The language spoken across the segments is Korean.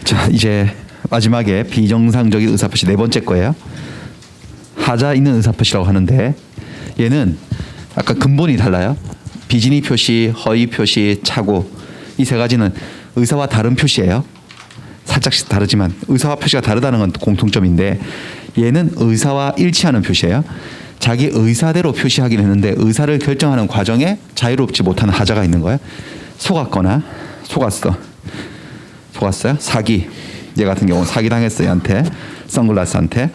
자, 이제 마지막에 비정상적인 의사표시 네 번째 거예요. 하자 있는 의사표시라고 하는데 얘는 아까 근본이 달라요. 비진의 표시, 허위 표시, 착오 이 세 가지는 의사와 다른 표시예요. 살짝씩 다르지만 의사와 표시가 다르다는 건 공통점인데 얘는 의사와 일치하는 표시예요. 자기 의사대로 표시하긴 했는데 의사를 결정하는 과정에 자유롭지 못한 하자가 있는 거예요. 속았거나 속았어요. 사기. 얘 같은 경우는 사기당했어 얘한테. 선글라스한테.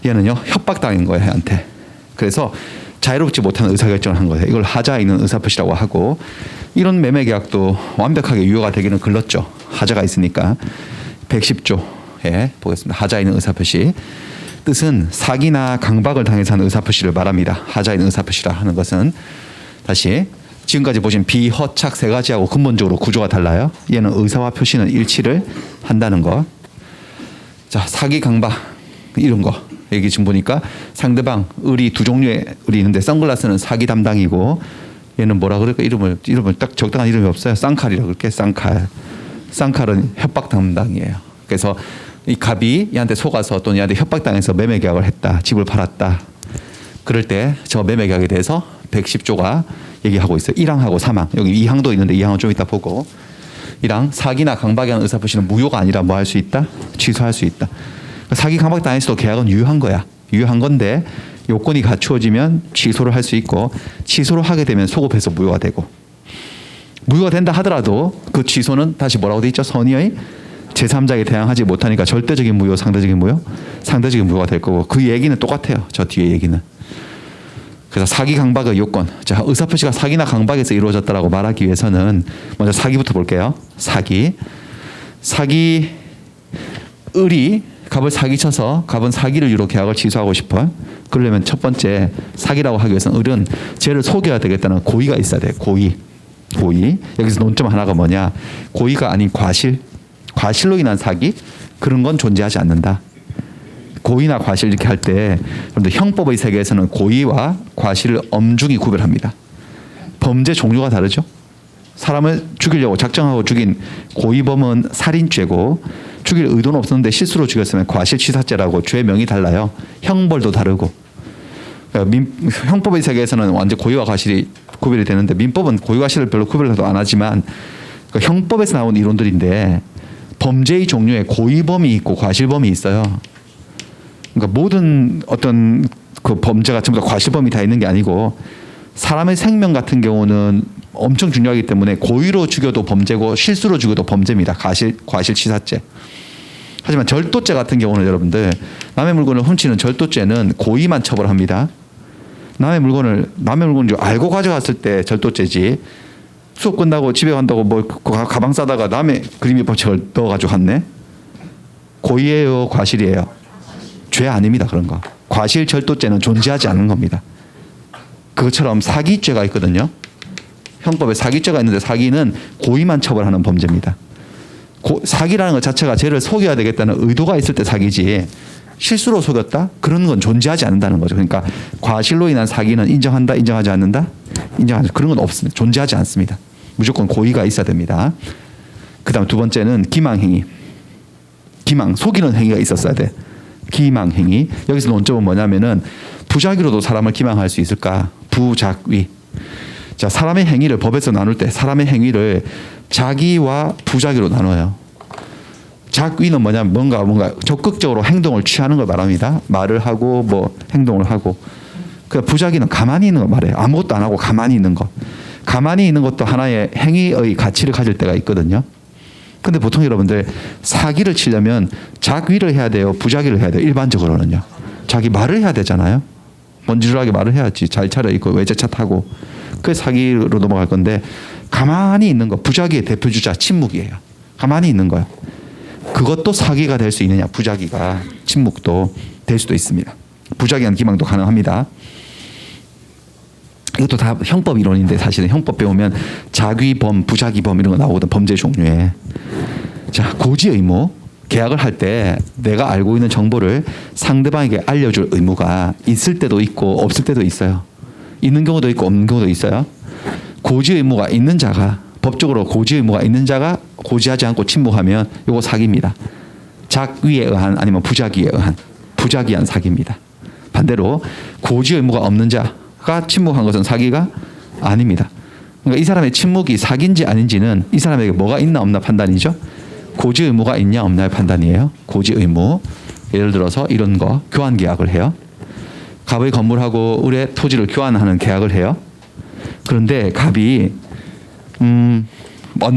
얘는요 협박당한 거예요 얘한테. 그래서 자유롭지 못한 의사결정을 한 거예요. 이걸 하자 있는 의사표시라고 하고 이런 매매계약도 완벽하게 유효가 되기는 글렀죠. 하자가 있으니까. 110조에 보겠습니다. 하자 있는 의사표시. 뜻은 사기나 강박을 당해서 하는 의사표시를 말합니다. 하자 있는 의사표시라 하는 것은 다시 지금까지 보신 비허착 세 가지하고 근본적으로 구조가 달라요. 얘는 의사와 표시는 일치를 한다는 거. 자, 사기, 강박 이런 거 얘기 지금 보니까 상대방 의리 두 종류의 의리 있는데 선글라스는 사기 담당이고 얘는 뭐라 그럴까 이름을 딱 적당한 이름이 없어요. 쌍칼이라고 그럴게. 쌍칼은 협박 담당이에요. 그래서 이 갑이 얘한테 속아서 또는 얘한테 협박당해서 매매 계약을 했다. 집을 팔았다. 그럴 때 저 매매 계약에 대해서 110조가 얘기하고 있어요. 1항하고 3항. 여기 2항도 있는데 2항은 좀 이따 보고. 1항 사기나 강박에 하는 의사표시는 무효가 아니라 뭐 할 수 있다? 취소할 수 있다. 사기 강박 당했어도 계약은 유효한 거야. 유효한 건데 요건이 갖추어지면 취소를 할 수 있고 취소를 하게 되면 소급해서 무효가 되고 무효가 된다 하더라도 그 취소는 다시 뭐라고 돼 있죠? 선의의 제3자에게 대항하지 못하니까 절대적인 무효, 상대적인 무효? 상대적인 무효가 될 거고 그 얘기는 똑같아요. 저 뒤에 얘기는. 그래서 사기 강박의 요건. 자, 의사표시가 사기나 강박에서 이루어졌다라고 말하기 위해서는 먼저 사기부터 볼게요. 사기. 을이 갑을 사기쳐서 갑은 사기를 이유로 계약을 취소하고 싶어. 그러려면 첫 번째 사기라고 하기 위해서는 을은 쟤를 속여야 되겠다는 고의가 있어야 돼요. 고의. 여기서 논점 하나가 뭐냐. 고의가 아닌 과실로 인한 사기 그런 건 존재하지 않는다. 고의나 과실 이렇게 할 때 여러분들 형법의 세계에서는 고의와 과실을 엄중히 구별합니다. 범죄 종류가 다르죠. 사람을 죽이려고 작정하고 죽인 고의범은 살인죄고 죽일 의도는 없었는데 실수로 죽였으면 과실치사죄라고 죄명이 달라요. 형벌도 다르고. 형법의 세계에서는 완전 고의와 과실이 구별이 되는데 민법은 고의와 과실을 별로 구별도 안 하지만 형법에서 나온 이론들인데 범죄의 종류에 고의범이 있고 과실범이 있어요. 그러니까 모든 어떤 그 범죄가 전부 다 과실범이 다 있는 게 아니고 사람의 생명 같은 경우는 엄청 중요하기 때문에 고의로 죽여도 범죄고 실수로 죽여도 범죄입니다. 과실치사죄. 하지만 절도죄 같은 경우는 여러분들 남의 물건을 훔치는 절도죄는 고의만 처벌합니다. 남의 물건을 알고 가져갔을 때 절도죄지. 수업 끝나고 집에 간다고 뭐 가방 싸다가 남의 그림이 법칙을 넣어가지고 갔네. 고의예요, 과실이에요. 죄 아닙니다. 그런 거. 과실 절도죄는 존재하지 않는 겁니다. 그것처럼 사기죄가 있거든요. 형법에 사기죄가 있는데 사기는 고의만 처벌하는 범죄입니다. 사기라는 것 자체가 쟤를 속여야 되겠다는 의도가 있을 때 사기지 실수로 속였다? 그런 건 존재하지 않는다는 거죠. 그러니까 과실로 인한 사기는 인정한다? 인정하지 않는다? 인정하지 그런 건 없습니다. 존재하지 않습니다. 무조건 고의가 있어야 됩니다. 그 다음 두 번째는 기망행위. 속이는 행위가 있었어야 돼. 기망행위. 여기서 논점은 뭐냐면은 부작위로도 사람을 기망할 수 있을까? 부작위. 자, 사람의 행위를 법에서 나눌 때 사람의 행위를 작위와 부작위로 나눠요. 작위는 뭐냐면 뭔가 적극적으로 행동을 취하는 걸 말합니다. 말을 하고 뭐 행동을 하고. 그 부작위는 가만히 있는 걸 말해요. 아무것도 안 하고 가만히 있는 거. 가만히 있는 것도 하나의 행위의 가치를 가질 때가 있거든요. 근데 보통 여러분들 사기를 치려면 작위를 해야 돼요? 부작위를 해야 돼요? 일반적으로는요. 자기 말을 해야 되잖아요. 먼지르하게 말을 해야지. 잘 차려입고 외제차 타고. 그게 사기로 넘어갈 건데 가만히 있는 거. 부작위의 대표주자 침묵이에요. 가만히 있는 거예요. 그것도 사기가 될 수 있느냐. 부작위가. 침묵도 될 수도 있습니다. 부작위한 기망도 가능합니다. 이것도 다 형법 이론인데 사실은 형법 배우면 작위범, 부작위범 이런 거 나오거든. 범죄 종류에. 자, 고지 의무. 계약을 할 때 내가 알고 있는 정보를 상대방에게 알려줄 의무가 있을 때도 있고 없을 때도 있어요. 있는 경우도 있고 없는 경우도 있어요. 고지 의무가 있는 자가 법적으로 고지 의무가 있는 자가 고지하지 않고 침묵하면 이거 사기입니다. 작위에 의한 아니면 부작위에 의한 부작위한 사기입니다. 반대로 고지 의무가 없는 자가 침묵한 것은 사기가 아닙니다. 그러니까 이 사람의 침묵이 사기인지 아닌지는 이 사람에게 뭐가 있나 없나 판단이죠. 고지 의무가 있냐 없냐의 판단이에요. 고지 의무. 예를 들어서 이런 거 교환 계약을 해요. 갑의 건물하고 을의 토지를 교환하는 계약을 해요. 그런데 갑이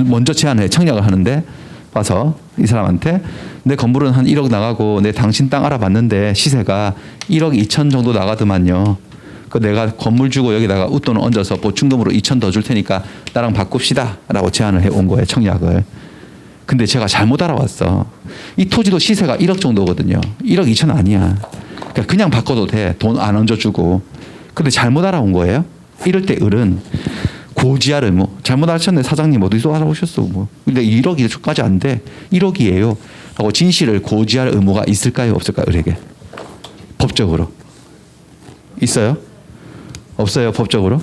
먼저 제안해 청약을 하는데 와서 이 사람한테 내 건물은 한 1억 나가고 내 당신 땅 알아봤는데 시세가 1억 2천 정도 나가더만요. 그 내가 건물 주고 여기다가 웃돈을 얹어서 보충금으로 2천 더 줄 테니까 나랑 바꿉시다 라고 제안을 해온 거예요. 청약을. 근데 제가 잘못 알아왔어. 이 토지도 시세가 1억 정도거든요. 1억 2천 아니야. 그러니까 그냥 바꿔도 돼. 돈 안 얹어주고. 근데 잘못 알아온 거예요. 이럴 때 을은 고지할 의무. 잘못 알았네 사장님 어디서 알아오셨어. 뭐. 근데 1억 2천까지 안 돼. 1억이에요. 하고 진실을 고지할 의무가 있을까요? 없을까요? 을에게. 법적으로. 있어요? 없어요. 법적으로?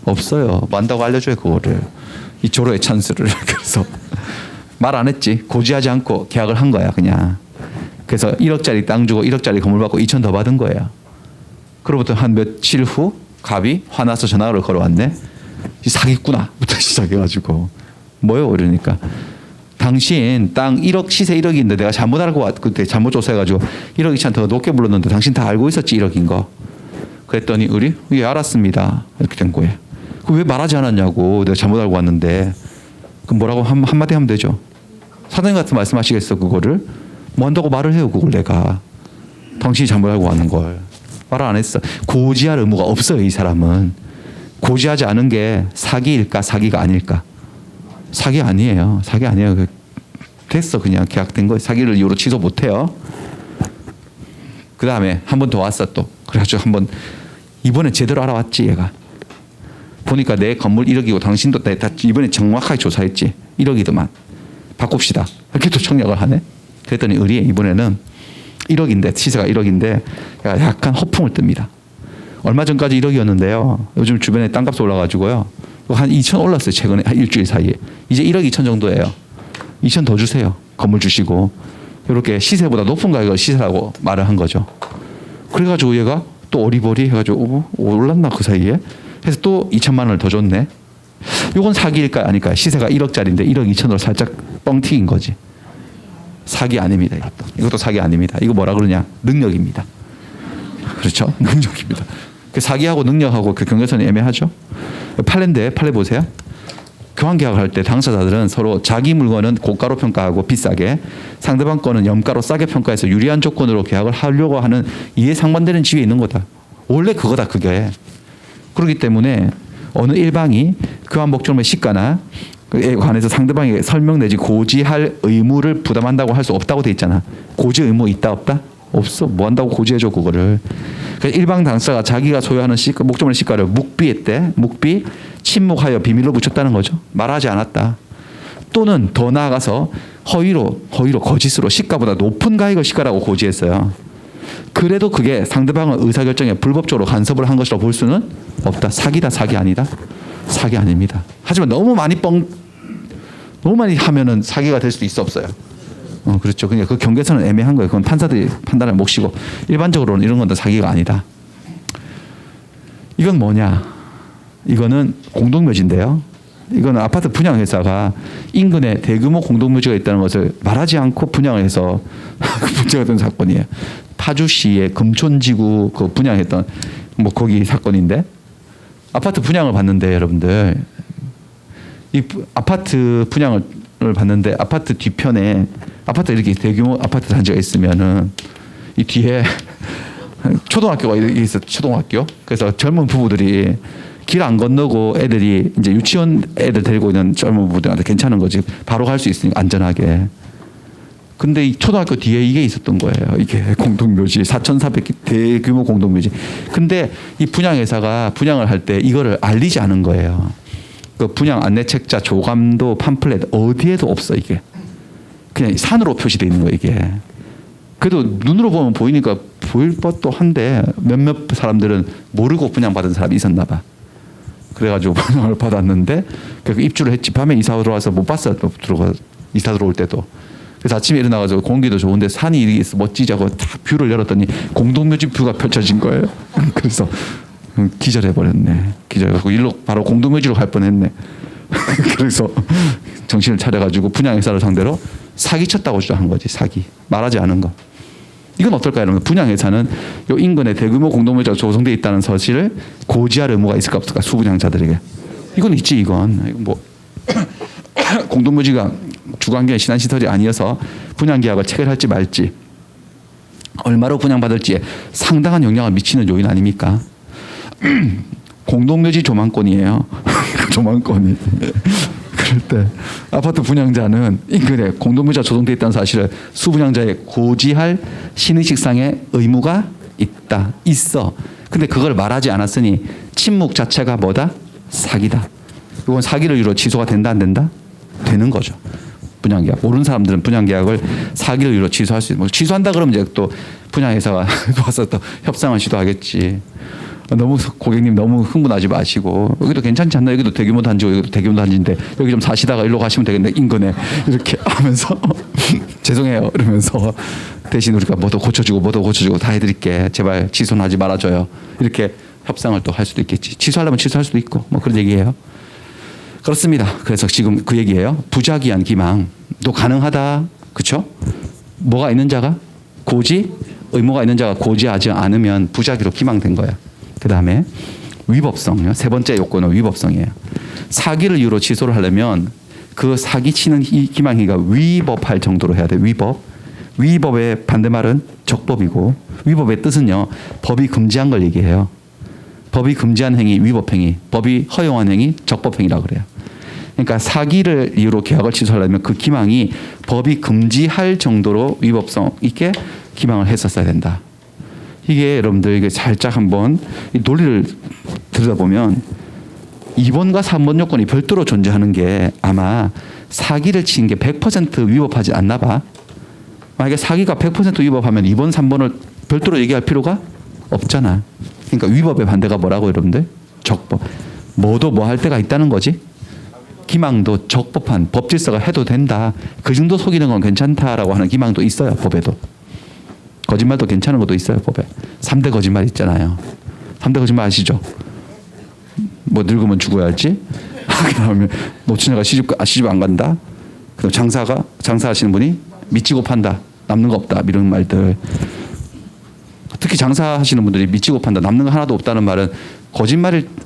없어요. 만다고 알려줘요. 그거를. 이 조로의 찬스를. 그래서 말 안 했지. 고지하지 않고 계약을 한 거야. 그냥. 그래서 1억짜리 땅 주고 1억짜리 건물 받고 2천 더 받은 거예요. 그로부터 한 며칠 후 갑이 화나서 전화를 걸어왔네. 사기꾼아부터 시작해가지고 뭐요? 그러니까 당신 땅 1억 시세 1억인데 내가 잘못 알고 그때 잘못 조사해가지고 1억 2천 더 높게 불렀는데 당신 다 알고 있었지 1억인 거. 그랬더니 을이 예 알았습니다 이렇게 된 거예요. 왜 말하지 않았냐고. 내가 잘못 알고 왔는데. 그럼 뭐라고 한마디 하면 되죠. 사장님 같은 말씀하시겠어. 그거를 뭐 한다고 말을 해요. 그걸 내가 당신이 잘못 알고 왔는 걸 말 안 했어. 고지할 의무가 없어요. 이 사람은. 고지하지 않은 게 사기일까 사기가 아닐까. 사기 아니에요. 사기 아니에요. 됐어. 그냥 계약된 거예요. 사기를 이후로 취소 못해요. 그 다음에 한 번 더 왔어 또. 그래가지고 한 번 이번에 제대로 알아왔지 얘가. 보니까 내 건물 1억이고 당신도 다 이번에 정확하게 조사했지. 1억이더만. 바꿉시다. 이렇게 또 청약을 하네. 그랬더니 을이 이번에는 1억인데 시세가 1억인데 약간 허풍을 뜹니다. 얼마 전까지 1억이었는데요. 요즘 주변에 땅값 올라가지고요. 한 2천 올랐어요. 최근에 한 일주일 사이에. 이제 1억 2천 정도예요. 2천 더 주세요. 건물 주시고. 이렇게 시세보다 높은 가격을 시세라고 말을 한 거죠. 그래가지고 얘가 또 어리버리 해가지고 올랐나 그 사이에. 해서 또 2천만 원을 더 줬네. 이건 사기일까 아닐까. 시세가 1억짜리인데 1억 2천으로 살짝 뻥튀긴 거지. 사기 아닙니다. 이것도 사기 아닙니다. 이거 뭐라 그러냐. 능력입니다. 그렇죠. 능력입니다. 그 사기하고 능력하고 그 경계선이 애매하죠. 판례인데 판례 보세요. 교환 계약을 할 때 당사자들은 서로 자기 물건은 고가로 평가하고 비싸게, 상대방 거는 염가로 싸게 평가해서 유리한 조건으로 계약을 하려고 하는 이해 상반되는 지위에 있는 거다. 원래 그거다 그게. 그렇기 때문에 어느 일방이 교환 목적물의 시가나 에 관해서 상대방에게 설명 내지 고지할 의무를 부담한다고 할 수 없다고 돼 있잖아. 고지 의무 있다 없다? 없어. 뭐 한다고 고지해줘 그거를. 그래서 일방 당사자가 자기가 소유하는 목적물의 시가를 묵비했대. 묵비, 침묵하여 비밀로 붙였다는 거죠. 말하지 않았다. 또는 더 나아가서 허위로 거짓으로 시가보다 높은 가격을 시가라고 고지했어요. 그래도 그게 상대방의 의사결정에 불법적으로 간섭을 한 것이라고 볼 수는 없다. 사기다. 사기 아니다. 사기 아닙니다. 하지만 너무 많이 하면은 사기가 될 수도 있어 없어요. 그렇죠. 그러니까 그 경계선은 애매한 거예요. 그건 판사들이 판단할 몫이고 일반적으로는 이런 건 다 사기가 아니다. 이건 뭐냐? 이거는 공동묘지인데요. 이거는 아파트 분양회사가 인근에 대규모 공동묘지가 있다는 것을 말하지 않고 분양을 해서 문제가 된 사건이에요. 파주시의 금촌지구 그 분양했던 뭐 거기 사건인데 아파트 분양을 받는데 여러분들 이 아파트 분양을 봤는데 아파트 뒤편에 아파트 이렇게 대규모 아파트 단지가 있으면은 이 뒤에 초등학교가 있어. 초등학교. 그래서 젊은 부부들이 길 안 건너고 애들이 이제 유치원 애들 데리고 있는 젊은 부부들한테 괜찮은 거지. 바로 갈 수 있으니까 안전하게. 근데 이 초등학교 뒤에 이게 있었던 거예요. 이게 공동묘지 4,400개 대규모 공동묘지. 근데 이 분양회사가 분양을 할 때 이거를 알리지 않은 거예요. 그 분양 안내책자, 조감도, 팜플렛 어디에도 없어 이게. 그냥 산으로 표시되어 있는 거예요 이게. 그래도 눈으로 보면 보이니까 보일 법도 한데 몇몇 사람들은 모르고 분양받은 사람이 있었나 봐. 그래가지고 분양을 받았는데 그 입주를 했지. 밤에 이사 들어와서 못 봤어요. 또 이사 들어올 때도. 그래서 아침에 일어나가지고 공기도 좋은데 산이 이렇게 멋지자고 딱 뷰를 열었더니 공동묘지 뷰가 펼쳐진 거예요. 그래서 기절해버렸네. 기절해갖고 일로 바로 공동묘지로 갈 뻔했네. 그래서 정신을 차려가지고 분양회사를 상대로 사기쳤다고 주장한 거지. 사기. 말하지 않은 거. 이건 어떨까요? 여러분? 분양회사는 요 인근에 대규모 공동묘지가 조성되어 있다는 사실을 고지할 의무가 있을까 없을까? 수분양자들에게. 이건 있지. 이건 뭐 공동묘지가 주관계의 신안시설이 아니어서 분양계약을 체결할지 말지 얼마로 분양받을지에 상당한 영향을 미치는 요인 아닙니까? 공동묘지 조망권이에요. 조망권이. 그럴 때 아파트 분양자는 인근에 공동묘지가 조성되어 있다는 사실을 수분양자에 고지할 신의식상의 의무가 있어. 근데 그걸 말하지 않았으니 침묵 자체가 뭐다? 사기다. 이건 사기를 이유로 취소가 된다 안 된다? 되는 거죠. 분양계약. 모르는 사람들은 분양계약을 사기를 이유로 취소할 수 있는. 뭐 취소한다 그러면 이제 또 분양회사가 와서 또 협상을 시도하겠지. 너무 고객님 너무 흥분하지 마시고 여기도 괜찮지 않나? 여기도 대규모 단지고 여기도 대규모 단지인데 여기 좀 사시다가 일로 가시면 되겠네. 인근에 이렇게 하면서 죄송해요 이러면서 대신 우리가 뭐도 고쳐주고 다 해드릴게. 제발 취소는 하지 말아줘요. 이렇게 협상을 또 할 수도 있겠지. 취소하려면 취소할 수도 있고 뭐 그런 얘기예요. 그렇습니다. 그래서 지금 그 얘기예요. 부작위한 기망도 가능하다. 그렇죠? 뭐가 있는 자가 고지, 의무가 있는 자가 고지하지 않으면 부작위로 기망된 거야. 그 다음에 위법성요. 세 번째 요건은 위법성이에요. 사기를 이유로 취소를 하려면 그 사기 치는 이 기망행위가 위법할 정도로 해야 돼. 위법. 위법의 반대말은 적법이고 위법의 뜻은요. 법이 금지한 걸 얘기해요. 법이 금지한 행위, 위법행위, 법이 허용한 행위, 적법행위라고 그래요. 그러니까 사기를 이유로 계약을 취소하려면 그 기망이 법이 금지할 정도로 위법성 있게 기망을 했었어야 된다. 이게 여러분들 이게 살짝 한번 이 논리를 들여다보면 2번과 3번 요건이 별도로 존재하는 게 아마 사기를 친 게 100% 위법하지 않나 봐. 만약에 사기가 100% 위법하면 2번, 3번을 별도로 얘기할 필요가 없잖아. 그러니까 위법의 반대가 뭐라고 여러분들? 적법. 뭐도 뭐 할 때가 있다는 거지. 기망도 적법한 법 질서가 해도 된다. 그 정도 속이는 건 괜찮다라고 하는 기망도 있어요. 법에도. 거짓말도 괜찮은 것도 있어요. 법에. 3대 거짓말 있잖아요. 3대 거짓말 아시죠? 뭐 늙으면 죽어야 할지. 그다음에 노처녀가 시집 안 간다. 그다음 장사하시는 분이 미치고 판다. 남는 거 없다. 이런 말들. 특히 장사하시는 분들이 미치고 판다. 남는 거 하나도 없다는 말은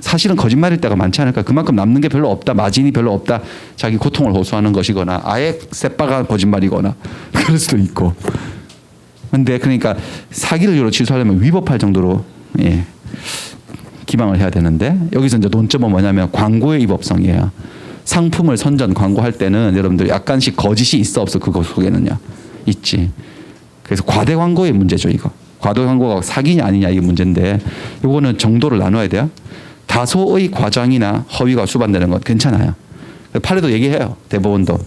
사실은 거짓말일 때가 많지 않을까. 그만큼 남는 게 별로 없다. 마진이 별로 없다. 자기 고통을 호소하는 것이거나 아예 새빠가 거짓말이거나 그럴 수도 있고. 근데 그러니까 사기를 이유로 취소하려면 위법할 정도로 기망을 해야 되는데 여기서 이제 논점은 뭐냐면 광고의 위법성이에요. 상품을 선전 광고할 때는 여러분들 약간씩 거짓이 있어 없어 그거 속에는요. 있지. 그래서 과대 광고의 문제죠 이거. 과대 광고가 사기냐 아니냐 이게 문제인데 이거는 정도를 나눠야 돼요. 다소의 과장이나 허위가 수반되는 건 괜찮아요. 판례도 얘기해요. 대법원도.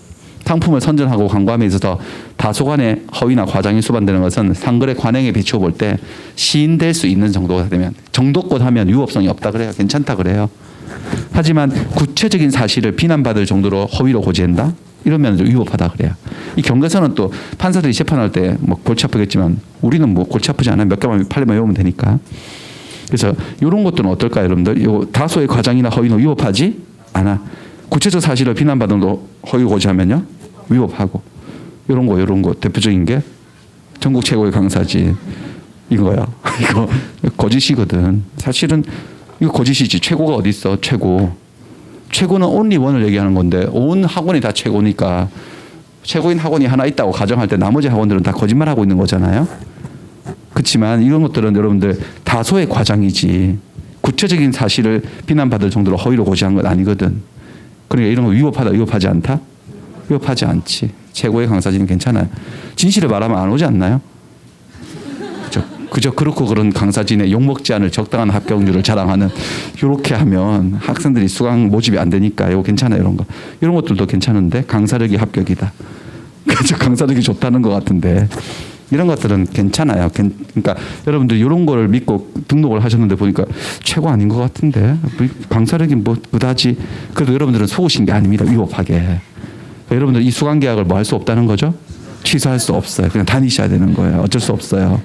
상품을 선전하고 광고함에 있어서 다소간의 허위나 과장이 수반되는 것은 상거래 관행에 비추어 볼 때 시인될 수 있는 정도가 되면 정도껏 하면 위법성이 없다 그래요. 괜찮다 그래요. 하지만 구체적인 사실을 비난받을 정도로 허위로 고지한다? 이러면 위법하다 그래요. 이 경계선은 또 판사들이 재판할 때 뭐 골치 아프겠지만 우리는 뭐 골치 아프지 않아요. 몇 개만 판례만 외우면 되니까. 그래서 이런 것들은 어떨까요, 여러분들? 요 다소의 과장이나 허위는 위법하지 않아. 구체적 사실을 비난받은 거 허위 고지하면요 위법하고 이런 거 대표적인 게 전국 최고의 강사지 이거야. 이거 거짓이거든. 사실은 이거 거짓이지. 최고가 어디 있어? 최고는 only one을 얘기하는 건데 온 학원이 다 최고니까 최고인 학원이 하나 있다고 가정할 때 나머지 학원들은 다 거짓말하고 있는 거잖아요. 그렇지만 이런 것들은 여러분들 다소의 과장이지 구체적인 사실을 비난받을 정도로 허위로 고지한 건 아니거든. 그러니까 이런 거 위법하다, 위법하지 않다? 위법하지 않지. 최고의 강사진은 괜찮아요. 진실을 말하면 안 오지 않나요? 그저 그렇고 그런 강사진의 욕먹지 않을 적당한 합격률을 자랑하는 이렇게 하면 학생들이 수강 모집이 안 되니까 이거 괜찮아요. 이런 것들도 괜찮은데 강사력이 합격이다. 그저 강사력이 좋다는 것 같은데 이런 것들은 괜찮아요. 그러니까 여러분들 이런 거를 믿고 등록을 하셨는데 보니까 최고 아닌 것 같은데 강사력이 뭐 그다지 그래도 여러분들은 속으신 게 아닙니다. 위법하게. 그러니까 여러분들 이 수강 계약을 뭐 할 수 없다는 거죠? 취소할 수 없어요. 그냥 다니셔야 되는 거예요. 어쩔 수 없어요.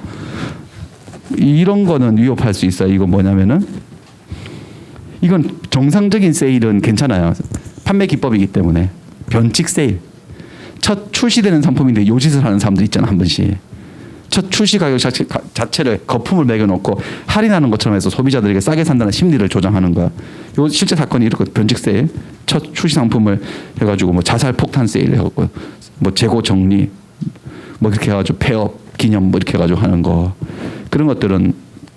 이런 거는 위법할 수 있어요. 이거 뭐냐면은 이건 정상적인 세일은 괜찮아요. 판매 기법이기 때문에 변칙 세일. 첫 출시되는 상품인데 요 짓을 하는 사람들 있잖아 한 번씩. 첫 출시 가격 자체를 거품을 매겨놓고 할인하는 것처럼 해서 소비자들에게 싸게 산다는 심리를 조장하는 거야. 요 실제 사건이 이렇게 변칙 세일. 첫 출시 상품을 해가지고 뭐 자살 폭탄 세일 해갖고 뭐 재고 정리 뭐 이렇게 해가지고 폐업 기념 뭐 이렇게 해가지고 하는 거 그런 것들은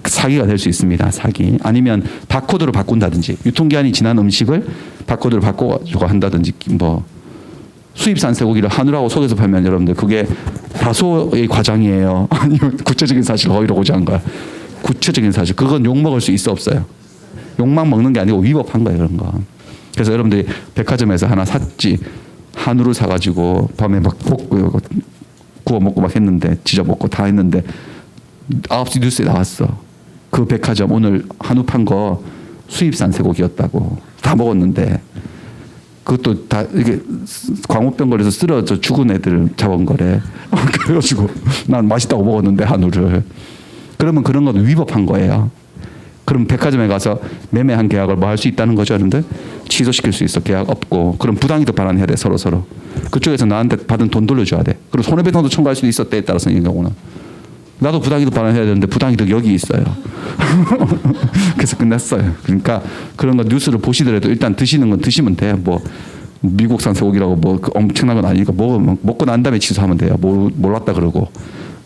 사기가 될 수 있습니다. 사기. 아니면 바코드로 바꾼다든지 유통기한이 지난 음식을 바코드로 바꿔가지고 한다든지 뭐 수입산 쇠고기를 한우라고 속여서 팔면 여러분들 그게 다소의 과장이에요. 아니면 구체적인 사실 허위로 고지한 거야. 구체적인 사실. 그건 욕 먹을 수 있어 없어요. 욕만 먹는 게 아니고 위법한 거예요. 그런 거. 그래서 여러분들이 백화점에서 하나 샀지. 한우를 사가지고 밤에 막 볶고 구워 먹고 막 했는데 지져 먹고 다 했는데 9시 뉴스에 나왔어. 그 백화점 오늘 한우 판 거 수입산 쇠고기였다고. 다 먹었는데 그것도 다 이게 광우병 걸려서 쓰러져 죽은 애들 잡은 거래. 그래가지고 난 맛있다고 먹었는데 한우를. 그러면 그런 건 위법한 거예요. 그럼 백화점에 가서 매매한 계약을 뭐 할 수 있다는 거죠, 여러분들? 취소시킬 수 있어. 계약 없고. 그럼 부당이득 반환해야 돼, 서로. 그쪽에서 나한테 받은 돈 돌려줘야 돼. 그리고 손해배상도 청구할 수도 있어, 때에 따라서 이 경우는. 나도 부당이득 반환해야 되는데 부당이득 여기 있어요. 그래서 끝났어요. 그러니까 그런 거 뉴스를 보시더라도 일단 드시는 건 드시면 돼. 뭐 미국산 쇠고기라고 뭐 엄청난 건 아니니까 먹고 난 다음에 취소하면 돼요. 몰랐다 그러고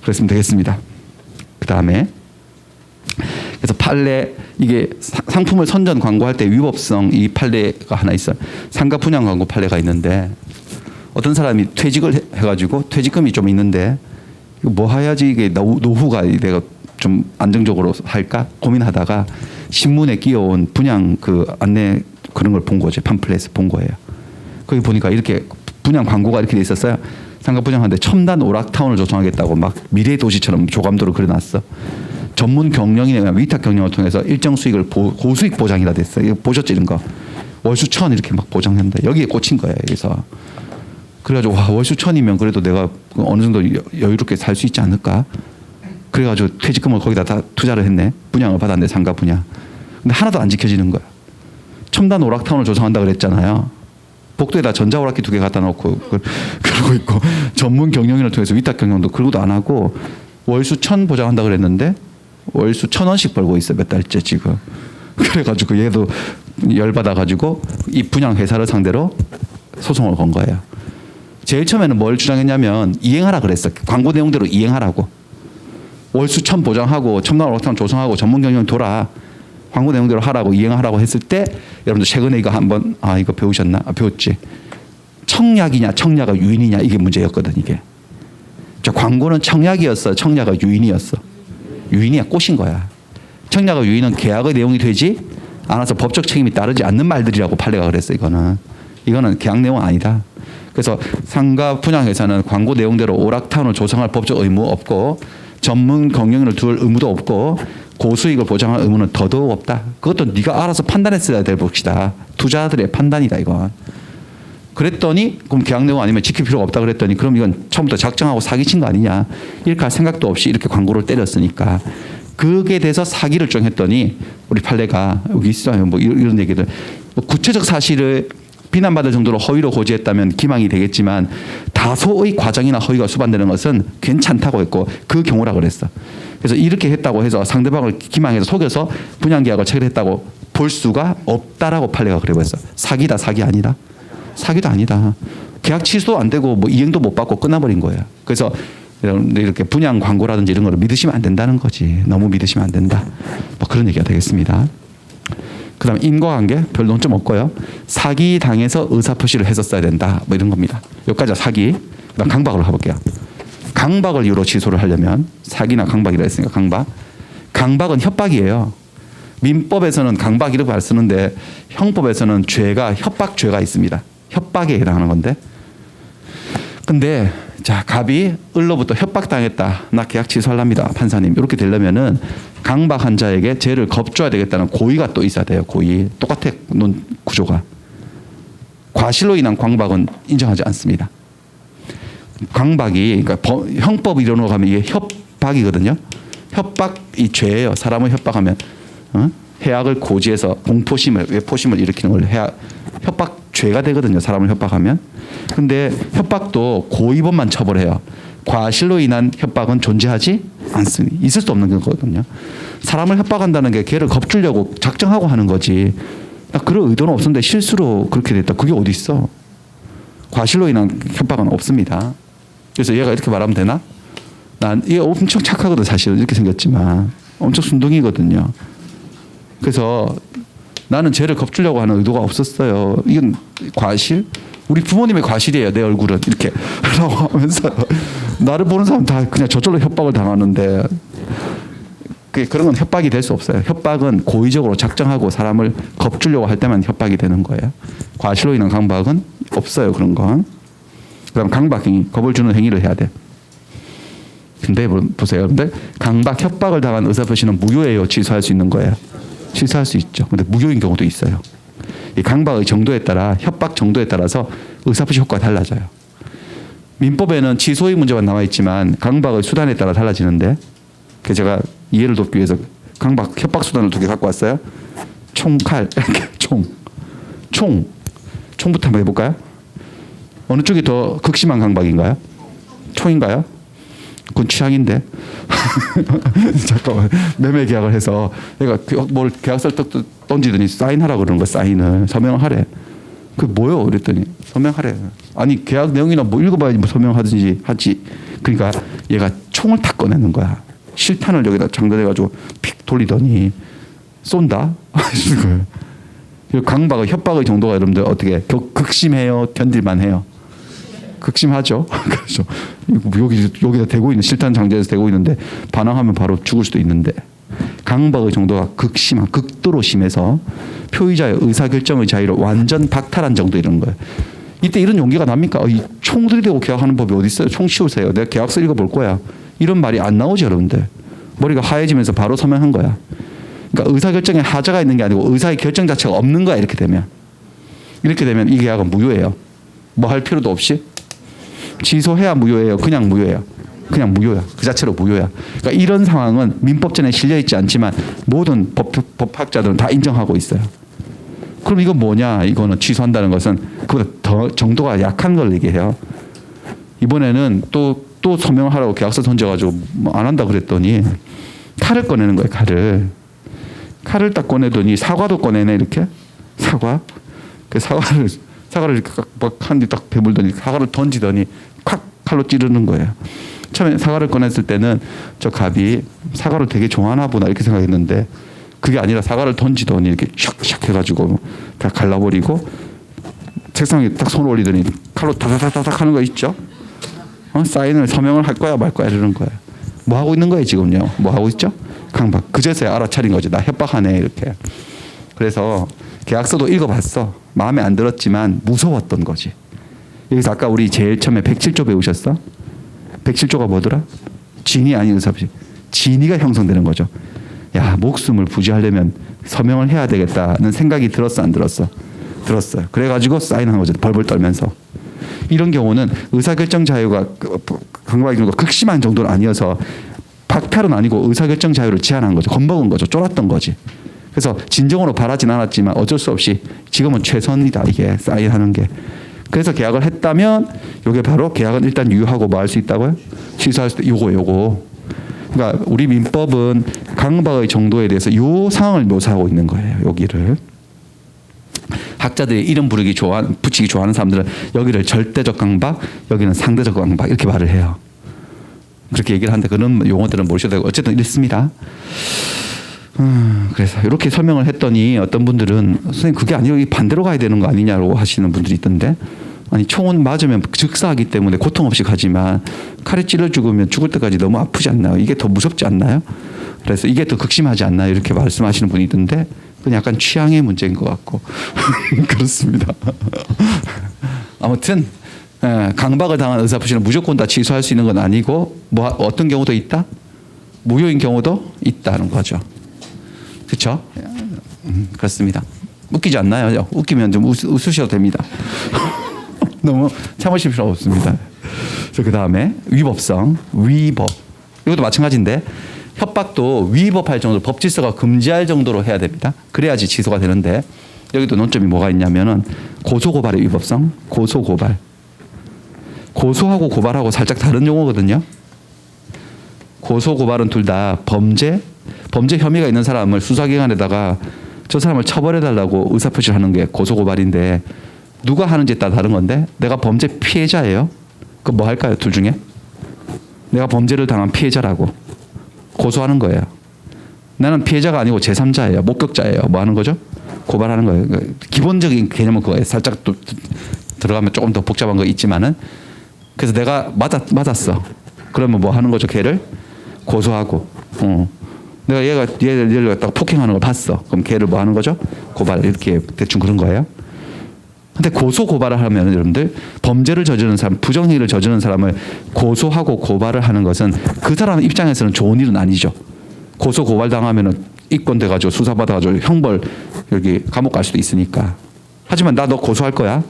그랬으면 되겠습니다. 그 다음에 그래서 판례 이게 상품을 선전 광고할 때 위법성 이 판례가 하나 있어요. 상가 분양 광고 판례가 있는데 어떤 사람이 퇴직을 해가지고 퇴직금이 좀 있는데 뭐 해야지 이게 노후가 내가 좀 안정적으로 할까 고민하다가 신문에 끼어온 분양 그 안내 그런 걸 본 거죠. 팜플렛을 본 거예요. 거기 보니까 이렇게 분양 광고가 이렇게 돼 있었어요. 상가 분양하는데 첨단 오락타운을 조성하겠다고 막 미래 도시처럼 조감도로 그려놨어. 전문 경영인의 위탁 경영을 통해서 일정 수익을 고수익 보장이라 됐어요. 이거 보셨죠 이런 거. 월수 1,000 이렇게 막 보장한다. 여기에 꽂힌 거예요. 그래서 그래가지고 와 월수 1,000이면 그래도 내가 어느 정도 여유롭게 살 수 있지 않을까. 그래가지고 퇴직금을 거기다 다 투자를 했네. 분양을 받았네. 상가 분양. 근데 하나도 안 지켜지는 거야. 첨단 오락타운을 조성한다 그랬잖아요. 복도에다 전자오락기 2개 갖다 놓고 그러고 있고 전문 경영인을 통해서 위탁 경영도 그러고도 안 하고 월수 1,000 보장한다 그랬는데 월수 1,000원씩 벌고 있어 몇 달째 지금. 그래가지고 얘도 열받아가지고 이 분양 회사를 상대로 소송을 건 거예요. 제일 처음에는 뭘 주장했냐면 이행하라 그랬어. 광고 내용대로 이행하라고. 월수 1,000 보장하고 첨단 오락타운 조성하고 전문 경영 돌아. 광고 내용대로 하라고 이행하라고 했을 때 여러분들 최근에 이거 한번 이거 배우셨나? 배웠지. 청약이냐 청약가 유인이냐 이게 문제였거든 이게. 저 광고는 청약이었어. 청약가 유인이었어. 유인이야 꼬신 거야. 청약과 유인은 계약의 내용이 되지 않아서 법적 책임이 따르지 않는 말들이라고 판례가 그랬어. 이거는 계약 내용 아니다. 그래서 상가 분양회사는 광고 내용대로 오락타운을 조성할 법적 의무 없고 전문 경영인을 둘 의무도 없고 고수익을 보장할 의무는 더더욱 없다. 그것도 네가 알아서 판단했어야 될 몫이다. 투자자들의 판단이다 이건. 그랬더니 그럼 계약 내용 아니면 지킬 필요가 없다 그랬더니 그럼 이건 처음부터 작정하고 사기친 거 아니냐. 이렇게 할 생각도 없이 이렇게 광고를 때렸으니까 그게 돼서 사기를 정했더니 우리 판례가 여기 있어요. 뭐 이런 얘기들. 뭐 구체적 사실을 비난받을 정도로 허위로 고지했다면 기망이 되겠지만 다소의 과정이나 허위가 수반되는 것은 괜찮다고 했고 그 경우라 그랬어. 그래서 이렇게 했다고 해서 상대방을 기망해서 속여서 분양계약을 체결했다고 볼 수가 없다라고 판례가 그래버렸어. 사기다 사기 아니다. 사기도 아니다. 계약 취소도 안 되고 뭐 이행도 못 받고 끝나버린 거예요. 그래서 이렇게 분양 광고라든지 이런 거를 믿으시면 안 된다는 거지. 너무 믿으시면 안 된다. 뭐 그런 얘기가 되겠습니다. 그다음 인과관계 별 논점 없고요. 사기 당해서 의사표시를 했었어야 된다. 뭐 이런 겁니다. 여기까지가 사기. 그다음 강박으로 가볼게요. 강박을 이유로 취소를 하려면 사기나 강박이라 했으니까 강박. 강박은 협박이에요. 민법에서는 강박 이렇게 말 쓰는데 형법에서는 죄가 협박죄가 있습니다. 협박에 해당하는 건데 근데 자, 갑이 을로부터 협박당했다. 나 계약 취소하랍니다. 판사님. 이렇게 되려면은 강박 환자에게 죄를 겁줘야 되겠다는 고의가 또 있어야 돼요. 고의. 똑같아. 논 구조가. 과실로 인한 강박은 인정하지 않습니다. 강박이 그러니까 형법 이론으로 가면 이게 협박이거든요. 협박이 죄예요. 사람을 협박하면 해악을 고지해서 공포심을 외포심을 일으키는 걸 협박 죄가 되거든요. 사람을 협박하면. 근데 협박도 고의범만 처벌해요. 과실로 인한 협박은 존재하지 않습니다. 있을 수 없는 거거든요. 사람을 협박한다는 게 걔를 겁주려고 작정하고 하는 거지. 그런 의도는 없었는데 실수로 그렇게 됐다. 그게 어디 있어? 과실로 인한 협박은 없습니다. 그래서 얘가 이렇게 말하면 되나? 난 얘 엄청 착하거든 사실은. 이렇게 생겼지만 엄청 순둥이거든요. 그래서 나는 쟤를 겁주려고 하는 의도가 없었어요. 이건 과실? 우리 부모님의 과실이에요. 내 얼굴은 이렇게 라고 하면서 나를 보는 사람 다 그냥 저절로 협박을 당하는데 그런 건 협박이 될 수 없어요. 협박은 고의적으로 작정하고 사람을 겁주려고 할 때만 협박이 되는 거예요. 과실로 인한 강박은 없어요. 그런 건. 그다음 강박행위, 겁을 주는 행위를 해야 돼. 근데 보세요. 근데 강박, 협박을 당한 의사표시는 무효예요. 취소할 수 있는 거예요. 취소할 수 있죠. 근데 무효인 경우도 있어요. 이 강박의 정도에 따라 협박 정도에 따라서 의사표시 효과가 달라져요. 민법에는 취소의 문제만 나와 있지만 강박의 수단에 따라 달라지는데 그래서 제가 이해를 돕기 위해서 강박, 협박 수단을 2개 갖고 왔어요. 총, 칼, 총부터 한번 해볼까요? 어느 쪽이 더 극심한 강박인가요? 총인가요? 그건 취향인데. 잠깐만. 매매 계약을 해서 내가 뭘 계약서를 던지더니 사인하라고 그러는 거야. 사인을. 서명을 하래. 그게 뭐요? 그랬더니 서명하래. 아니 계약 내용이나 뭐 읽어봐야지 뭐 서명하든지 하지. 그러니까 얘가 총을 탁 꺼내는 거야. 실탄을 여기다 장전해가지고 픽 돌리더니 쏜다? 하시는 거예요. 강박의 협박의 정도가 여러분들 어떻게 극심해요? 견딜만 해요? 극심하죠. 그렇죠. 여기다 대고 있는 실탄 장전에서 대고 있는데 반항하면 바로 죽을 수도 있는데 강박의 정도가 극도로 심해서 표의자의 의사결정의 자유를 완전 박탈한 정도 이런 거예요. 이때 이런 용기가 납니까? 총 들이대고 계약하는 법이 어디 있어요? 총 치우세요. 내가 계약서 읽어볼 거야. 이런 말이 안 나오죠, 여러분들. 머리가 하얘지면서 바로 서명한 거야. 그러니까 의사결정에 하자가 있는 게 아니고 의사의 결정 자체가 없는 거야. 이렇게 되면 이 계약은 무효예요. 뭐 할 필요도 없이 취소해야 무효예요. 그냥 무효예요. 그냥 무효야. 그 자체로 무효야. 그러니까 이런 상황은 민법전에 실려있지 않지만 모든 법학자들은 다 인정하고 있어요. 그럼 이건 뭐냐? 이거는 취소한다는 것은 그보다 더 정도가 약한 걸 얘기해요. 이번에는 또 서명을 하라고 계약서 던져가지고 뭐 안 한다 그랬더니 칼을 꺼내는 거예요. 칼을 딱 꺼내더니 사과도 꺼내네 이렇게. 사과. 그 사과를 이렇게 막 한 뒤 딱 베물더니 사과를 던지더니 콱 칼로 찌르는 거예요. 처음에 사과를 꺼냈을 때는 저 갑이 사과를 되게 좋아하나 보다 이렇게 생각했는데 그게 아니라 사과를 던지더니 이렇게 샥샥 해가지고 다 갈라버리고 책상에 딱 손을 올리더니 칼로 다다다닥 하는 거 있죠. 사인을 서명을 할 거야 말 거야 이러는 거예요. 뭐 하고 있는 거예요 지금요? 뭐 하고 있죠? 강박. 그제서야 알아차린 거지. 나 협박하네 이렇게. 그래서 계약서도 읽어봤어. 마음에 안 들었지만 무서웠던 거지. 여기서 아까 우리 제일 처음에 107조 배우셨어? 107조가 뭐더라? 진위 아닌 의사표시. 진위가 형성되는 거죠. 야, 목숨을 부지하려면 서명을 해야 되겠다는 생각이 들었어 안 들었어? 들었어요. 그래가지고 사인한 거죠. 벌벌 떨면서. 이런 경우는 의사결정 자유가 강박의 경우가 극심한 정도는 아니어서 박탈은 아니고 의사결정 자유를 제한한 거죠. 겁먹은 거죠. 쫄았던 거지. 그래서 진정으로 바라진 않았지만 어쩔 수 없이 지금은 최선이다. 이게 사인하는 게. 그래서 계약을 했다면 이게 바로 계약은 일단 유효하고 뭐 할 수 있다고요? 취소할 수 있다. 요거. 그러니까 우리 민법은 강박의 정도에 대해서 요 상황을 묘사하고 있는 거예요. 여기를. 학자들이 이름 붙이기 좋아하는 사람들은 여기를 절대적 강박, 여기는 상대적 강박 이렇게 말을 해요. 그렇게 얘기를 하는데 그런 용어들은 모르셔도 되고 어쨌든 이렇습니다. 그래서 이렇게 설명을 했더니 어떤 분들은 선생님 그게 아니고 반대로 가야 되는 거 아니냐고 하시는 분들이 있던데 아니 총은 맞으면 즉사하기 때문에 고통 없이 가지만 칼에 찔러 죽으면 죽을 때까지 너무 아프지 않나요? 이게 더 무섭지 않나요? 그래서 이게 더 극심하지 않나요? 이렇게 말씀하시는 분이 있던데 그건 약간 취향의 문제인 것 같고 그렇습니다. 아무튼 강박을 당한 의사표시는 무조건 다 취소할 수 있는 건 아니고 뭐 어떤 경우도 있다? 무효인 경우도 있다는 거죠. 그렇죠? 그렇습니다. 웃기지 않나요? 웃기면 좀 웃으셔도 됩니다. 너무 참으실 필요 없습니다. 그 다음에 위법성, 위법. 이것도 마찬가지인데 협박도 위법할 정도로 법질서가 금지할 정도로 해야 됩니다. 그래야지 취소가 되는데 여기도 논점이 뭐가 있냐면은 고소고발의 위법성, 고소고발. 고소하고 고발하고 살짝 다른 용어거든요. 고소고발은 둘 다 범죄 혐의가 있는 사람을 수사기관에다가 저 사람을 처벌해달라고 의사표시를 하는 게 고소고발인데 누가 하는지에 따라 다른 건데 내가 범죄 피해자예요. 그럼 뭐 할까요? 둘 중에? 내가 범죄를 당한 피해자라고 고소하는 거예요. 나는 피해자가 아니고 제3자예요. 목격자예요. 뭐 하는 거죠? 고발하는 거예요. 기본적인 개념은 그거예요. 살짝 또 들어가면 조금 더 복잡한 거 있지만은 그래서 내가 맞았어. 그러면 뭐 하는 거죠? 걔를 고소하고. 내가 얘를 갖다가 폭행하는 걸 봤어. 그럼 걔를 뭐 하는 거죠? 고발. 이렇게 대충 그런 거예요. 근데 고소 고발을 하면 여러분들 범죄를 저지르는 사람, 부정행위를 저지르는 사람을 고소하고 고발을 하는 것은 그 사람 입장에서는 좋은 일은 아니죠. 고소 고발 당하면은 입건돼 가지고 수사받아 가지고 형벌 여기 감옥 갈 수도 있으니까. 하지만 나 너 고소할 거야?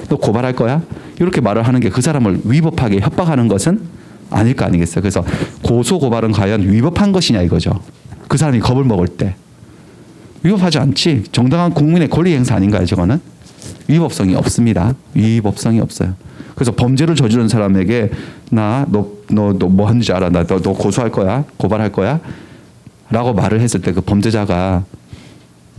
너 고발할 거야? 이렇게 말을 하는 게 그 사람을 위법하게 협박하는 것은 아닐 거 아니겠어요. 그래서 고소 고발은 과연 위법한 것이냐 이거죠. 그 사람이 겁을 먹을 때 위법하지 않지. 정당한 국민의 권리 행사 아닌가요? 저거는 위법성이 없습니다. 위법성이 없어요. 그래서 범죄를 저지른 사람에게 너 뭐 하는지 알아? 너 고소할 거야? 고발할 거야? 라고 말을 했을 때 그 범죄자가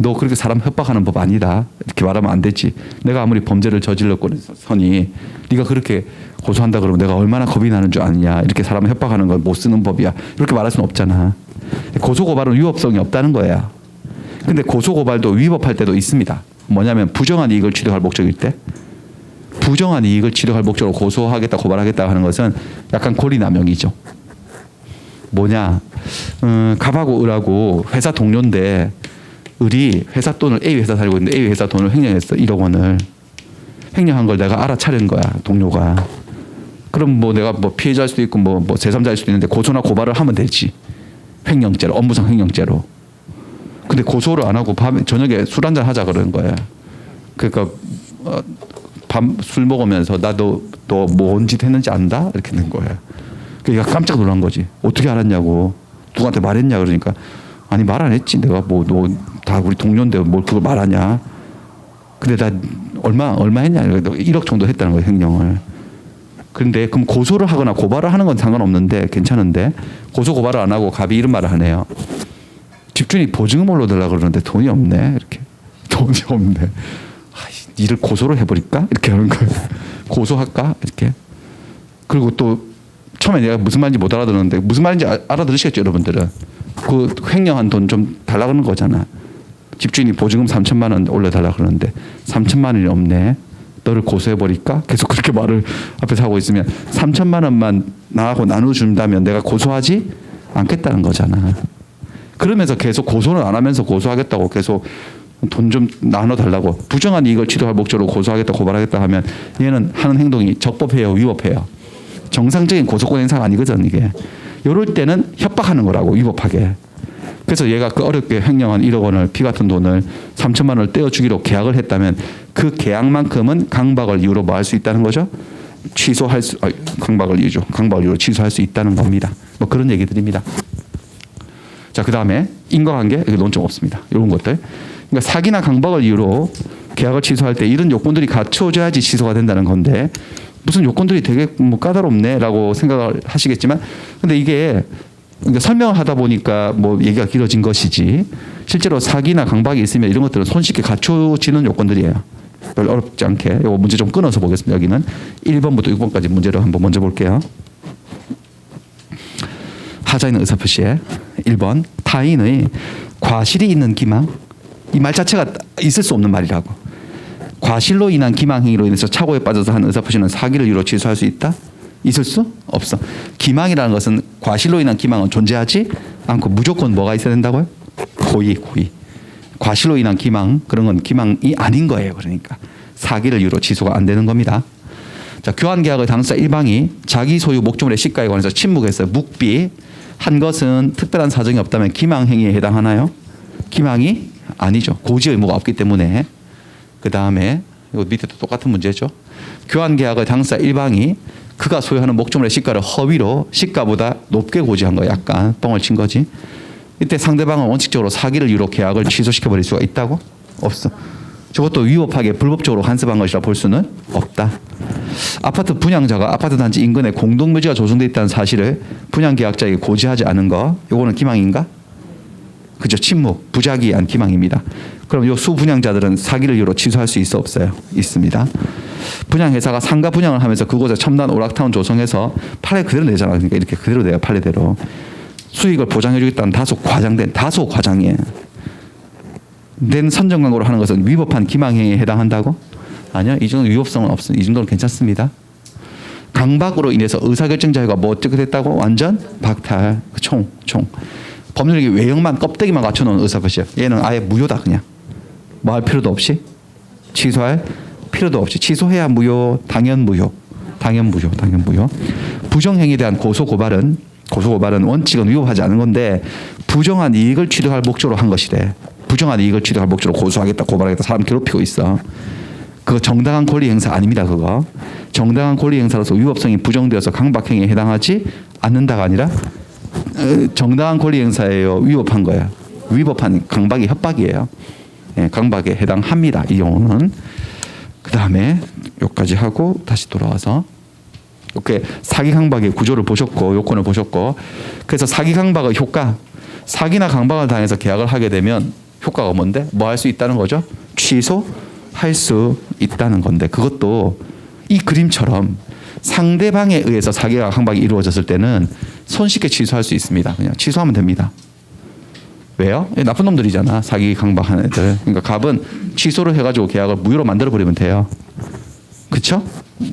너 그렇게 사람 협박하는 법 아니다. 이렇게 말하면 안 되지. 내가 아무리 범죄를 저질렀거니 네가 그렇게 고소한다 그러면 내가 얼마나 겁이 나는 줄 아느냐. 이렇게 사람을 협박하는 건 못 쓰는 법이야. 이렇게 말할 수는 없잖아. 고소고발은 위법성이 없다는 거야. 근데 고소고발도 위법할 때도 있습니다. 뭐냐면 부정한 이익을 취득할 목적일 때. 부정한 이익을 취득할 목적으로 고소하겠다 고발하겠다 하는 것은 약간 권리남용이죠. 뭐냐. 갑하고 을하고 회사 동료인데 을이 회사 돈을 A 회사 살고 있는데 A 회사 돈을 횡령했어. 1억 원을. 횡령한 걸 내가 알아차린 거야. 동료가. 그럼 뭐 내가 뭐 피해자일 수도 있고 뭐 제3자일 수도 있는데 고소나 고발을 하면 되지. 횡령죄로. 업무상 횡령죄로. 근데 고소를 안 하고 밤에 저녁에 술 한잔 하자 그러는 거야. 그러니까 밤 술 먹으면서 너 뭔 짓 했는지 안다? 이렇게 된 거야. 그러니까 깜짝 놀란 거지. 어떻게 알았냐고. 누구한테 말했냐 그러니까 아니 말 안 했지. 내가 뭐 너 다 우리 동료인데 뭘 그걸 말하냐. 근데 나 얼마 했냐. 1억 정도 했다는 거야 횡령을. 그런데 그럼 고소를 하거나 고발을 하는 건 상관없는데 괜찮은데 고소 고발을 안 하고 갑이 이런 말을 하네요. 집주인이 보증금 올려달라고 그러는데 돈이 없네. 이렇게. 돈이 없네. 이를 고소를 해버릴까? 이렇게 하는 거예요. 고소할까? 이렇게. 그리고 또 처음에 내가 무슨 말인지 못 알아들었는데 무슨 말인지 알아들으시겠죠 여러분들은. 그 횡령한 돈 좀 달라 그러는 거잖아. 집주인이 보증금 3천만 원 올려달라 그러는데 3천만 원이 없네. 너를 고소해버릴까? 계속 그렇게 말을 앞에서 하고 있으면 3천만 원만 나하고 나눠준다면 내가 고소하지 않겠다는 거잖아. 그러면서 계속 고소는 안 하면서 고소하겠다고 계속 돈 좀 나눠달라고 부정한 이익을 취득할 목적으로 고소하겠다 고발하겠다 하면 얘는 하는 행동이 적법해요 위법해요. 정상적인 고소권 행사가 아니거든 이게. 이럴 때는 협박하는 거라고 위법하게. 그래서 얘가 그 어렵게 횡령한 1억 원을 피 같은 돈을 3천만 원을 떼어주기로 계약을 했다면 그 계약만큼은 강박을 이유로 뭐 할 수 있다는 거죠? 강박을 이유로 취소할 수 있다는 겁니다. 뭐 그런 얘기들입니다. 자, 그 다음에 인과관계 논점 없습니다. 이런 것들. 그러니까 사기나 강박을 이유로 계약을 취소할 때 이런 요건들이 갖춰져야지 취소가 된다는 건데 무슨 요건들이 되게 뭐 까다롭네라고 생각을 하시겠지만 근데 이게 그러니까 설명을 하다 보니까 뭐 얘기가 길어진 것이지 실제로 사기나 강박이 있으면 이런 것들은 손쉽게 갖춰지는 요건들이에요. 별로 어렵지 않게. 이거 문제 좀 끊어서 보겠습니다. 여기는 1번부터 6번까지 문제를 한번 먼저 볼게요. 하자 있는 의사표시에 1번 타인의 과실이 있는 기망. 이 말 자체가 있을 수 없는 말이라고. 과실로 인한 기망행위로 인해서 착오에 빠져서 한 의사표시는 사기를 이유로 취소할 수 있다? 있을 수 없어. 기망이라는 것은 과실로 인한 기망은 존재하지 않고 무조건 뭐가 있어야 된다고요? 고의. 과실로 인한 기망 그런 건 기망이 아닌 거예요. 그러니까 사기를 이유로 취소가 안 되는 겁니다. 자, 교환 계약의 당사자 일방이 자기 소유 목적물의 시가에 관해서 침묵했어요. 묵비 한 것은 특별한 사정이 없다면 기망 행위에 해당하나요? 기망이 아니죠. 고지 의무가 없기 때문에. 그 다음에 이거 밑에도 똑같은 문제죠. 교환 계약의 당사자 일방이 그가 소유하는 목적물의 시가를 허위로 시가보다 높게 고지한 거 약간 뻥을 친 거지. 이때 상대방은 원칙적으로 사기를 이유로 계약을 취소시켜 버릴 수가 있다고? 없어. 저것도 위법하게 불법적으로 간섭한 것이라 볼 수는 없다. 아파트 분양자가 아파트 단지 인근에 공동묘지가 조성돼 있다는 사실을 분양계약자에게 고지하지 않은 거, 요거는 기망인가? 그죠? 침묵, 부작위한 기망입니다. 그럼 요 수분양자들은 사기를 이유로 취소할 수 있어 없어요? 있습니다. 분양회사가 상가 분양을 하면서 그곳에 첨단 오락타운 조성해서 판례 그대로 내잖아. 그러니까 이렇게 그대로 내요. 판례대로. 수익을 보장해주겠다는 다소 과장이에요. 낸 선정 광고를 하는 것은 위법한 기망행위에 해당한다고? 아니요. 이 정도 위법성은 없습니다. 이 정도는 괜찮습니다. 강박으로 인해서 의사결정 자유가 뭐 어떻게 됐다고? 완전 박탈. 총. 법률이 외형만 껍데기만 갖춰놓은 의사표시야. 얘는 아예 무효다 그냥. 뭐 할 필요도 없이 취소할 필요도 없이 취소해야 무효. 당연 무효. 부정행위에 대한 고소고발은 원칙은 위법하지 않은 건데 부정한 이익을 취득할 목적으로 한 것이래. 부정한 이익을 취득할 목적으로 고소하겠다 고발하겠다 사람 괴롭히고 있어. 그거 정당한 권리 행사 아닙니다. 그거 정당한 권리 행사로서 위법성이 부정되어서 강박행위에 해당하지 않는다가 아니라 정당한 권리 행사예요. 위법한 거야. 위법한 강박이 협박이에요. 예, 강박에 해당합니다. 이 경우는. 그 다음에 여기까지 하고 다시 돌아와서 이렇게 사기 강박의 구조를 보셨고 요건을 보셨고 그래서 사기 강박의 효과 사기나 강박을 당해서 계약을 하게 되면 효과가 뭔데? 뭐 할 수 있다는 거죠? 취소할 수 있다는 건데 그것도 이 그림처럼 상대방에 의해서 사기와 강박이 이루어졌을 때는 손쉽게 취소할 수 있습니다. 그냥 취소하면 됩니다. 왜요? 나쁜 놈들이잖아. 사기 강박하는 애들. 그러니까 갑은 취소를 해가지고 계약을 무효로 만들어버리면 돼요. 그쵸?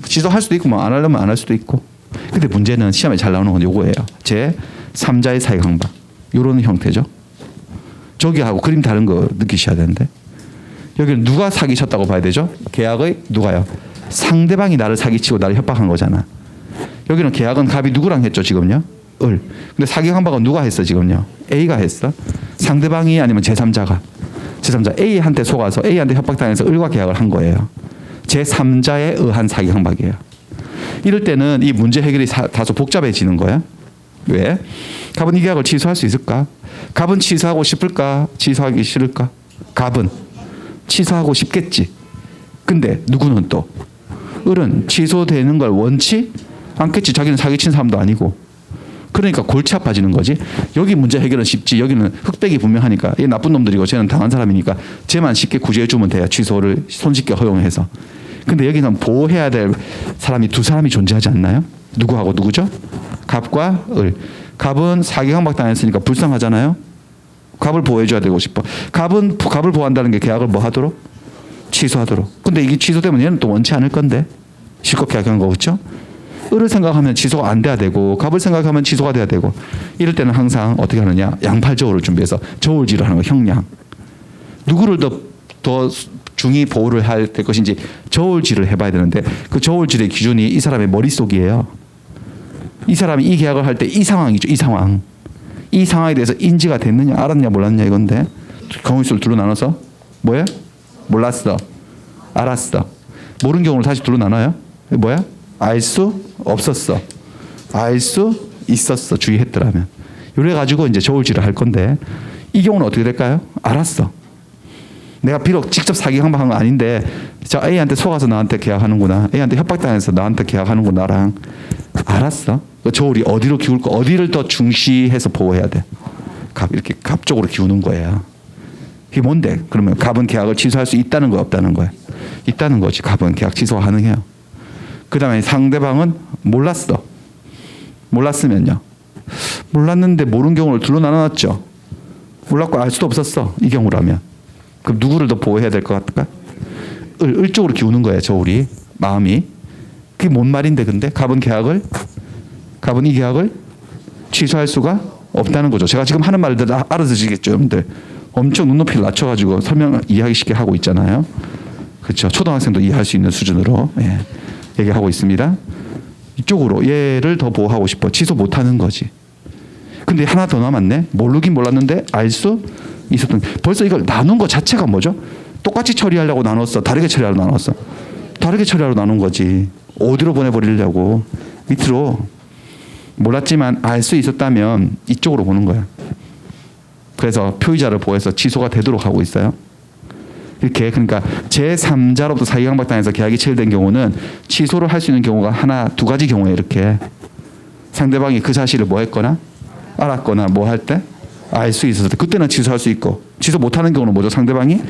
취소할 수도 있고 뭐 안 하려면 안 할 수도 있고. 근데 문제는 시험에 잘 나오는 건 요거예요. 제 3자의 사기 강박. 요런 형태죠. 저기하고 그림 다른 거 느끼셔야 되는데 여기는 누가 사기쳤다고 봐야 되죠? 계약의 누가요? 상대방이 나를 사기치고 나를 협박한 거잖아. 여기는 계약은 갑이 누구랑 했죠 지금요? 을. 근데 사기 강박은 누가 했어 지금요? A가 했어. 상대방이 아니면 제3자가. 제3자 A한테 속아서 A한테 협박당해서 을과 계약을 한 거예요. 제3자에 의한 사기 강박이에요. 이럴 때는 이 문제 해결이 다소 복잡해지는 거야. 왜? 갑은 이 계약을 취소할 수 있을까? 갑은 취소하고 싶을까? 취소하기 싫을까? 갑은 취소하고 싶겠지. 근데 누구는 또 을은 취소되는 걸 원치 않겠지. 자기는 사기친 사람도 아니고. 그러니까 골치 아파지는 거지. 여기 문제 해결은 쉽지. 여기는 흑백이 분명하니까. 얘 나쁜 놈들이고 쟤는 당한 사람이니까 쟤만 쉽게 구제해 주면 돼요. 취소를 손쉽게 허용해서. 근데 여기는 보호해야 될 사람이 두 사람이 존재하지 않나요? 누구하고 누구죠? 갑과 을. 갑은 사기 강박 당했으니까 불쌍하잖아요. 갑을 보호해줘야 되고 싶어. 갑은 갑을 보호한다는 게 계약을 뭐 하도록? 취소하도록. 근데 이게 취소되면 얘는 또 원치 않을 건데. 실컷 계약한 거 그렇죠? 을을 생각하면 취소가 안 돼야 되고 갑을 생각하면 취소가 돼야 되고 이럴 때는 항상 어떻게 하느냐 양팔저울을 준비해서 저울질을 하는 거 형량 누구를 더 중히 보호를 할 것인지 저울질을 해봐야 되는데 그 저울질의 기준이 이 사람의 머릿속이에요. 이 사람이 이 계약을 할 때 이 상황이죠. 이 상황에 대해서 인지가 됐느냐 알았냐 몰랐냐 이건데 경우수를 둘로 나눠서 뭐야? 몰랐어 알았어 모르는 경우를 다시 둘로 나눠요. 뭐야? 알 수 없었어. 알 수 있었어. 주의했더라면. 이래 가지고 이제 저울질을 할 건데 이 경우는 어떻게 될까요? 알았어. 내가 비록 직접 사기 강박한 건 아닌데 저 A한테 속아서 나한테 계약하는구나. A한테 협박당해서 나한테 계약하는구나. 나랑. 알았어. 그 저울이 어디로 기울 거 어디를 더 중시해서 보호해야 돼. 갑 이렇게 갑 쪽으로 기우는 거예요. 이게 뭔데? 그러면 갑은 계약을 취소할 수 있다는 거야 없다는 거야? 있다는 거지. 갑은 계약 취소가 가능해요. 그 다음에 상대방은 몰랐어. 몰랐으면요. 몰랐는데 모르는 경우를 둘로 나눠놨죠. 몰랐고 알 수도 없었어. 이 경우라면. 그럼 누구를 더 보호해야 될 것 같을까? 을 쪽으로 기우는 거예요. 저울이. 마음이. 그게 뭔 말인데 근데? 갑은 이 계약을 취소할 수가 없다는 거죠. 제가 지금 하는 말들 알아듣으시겠죠. 여러분들. 엄청 눈높이를 낮춰가지고 설명 이해하기 쉽게 하고 있잖아요. 그렇죠. 초등학생도 이해할 수 있는 수준으로. 예. 얘기하고 있습니다. 이쪽으로 얘를 더 보호하고 싶어. 취소 못하는 거지. 근데 하나 더 남았네. 모르긴 몰랐는데 알 수 있었던. 벌써 이걸 나눈 것 자체가 뭐죠? 똑같이 처리하려고 나눴어? 다르게 처리하려고 나눴어? 다르게 처리하려고 나눈 거지. 어디로 보내버리려고. 밑으로. 몰랐지만 알 수 있었다면 이쪽으로 보는 거야. 그래서 표의자를 보호해서 취소가 되도록 하고 있어요. 이렇게 그러니까 제3자로부터 사기강박당해서 계약이 체결된 경우는 취소를 할 수 있는 경우가 하나, 두 가지 경우에 이렇게 상대방이 그 사실을 뭐 했거나 알았거나 뭐 할 때 알 수 있었을 때 그때는 취소할 수 있고 취소 못하는 경우는 뭐죠? 상대방이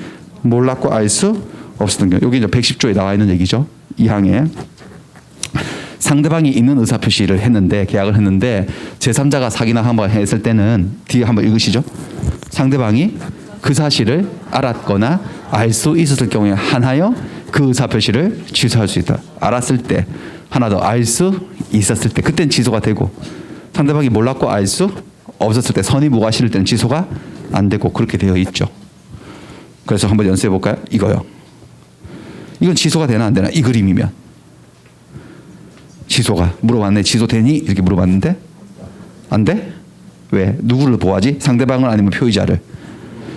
몰랐고 알 수 없었던 경우. 여기 이제 110조에 나와 있는 얘기죠. 2항에 상대방이 있는 의사표시를 했는데 계약을 했는데 제3자가 사기나 한번 했을 때는 뒤에 한번 읽으시죠. 상대방이 그 사실을 알았거나 알 수 있었을 경우에 한하여 그 의사표시를 취소할 수 있다. 알았을 때 하나 더 알 수 있었을 때 그때는 취소가 되고 상대방이 몰랐고 알 수 없었을 때 선의무과실일 때는 취소가 안 되고 그렇게 되어 있죠. 그래서 한번 연습해 볼까요? 이거요. 이건 취소가 되나 안 되나? 이 그림이면 취소가 물어봤네. 취소되니? 이렇게 물어봤는데 안 돼? 왜? 누구를 보호하지? 상대방을 아니면 표의자를?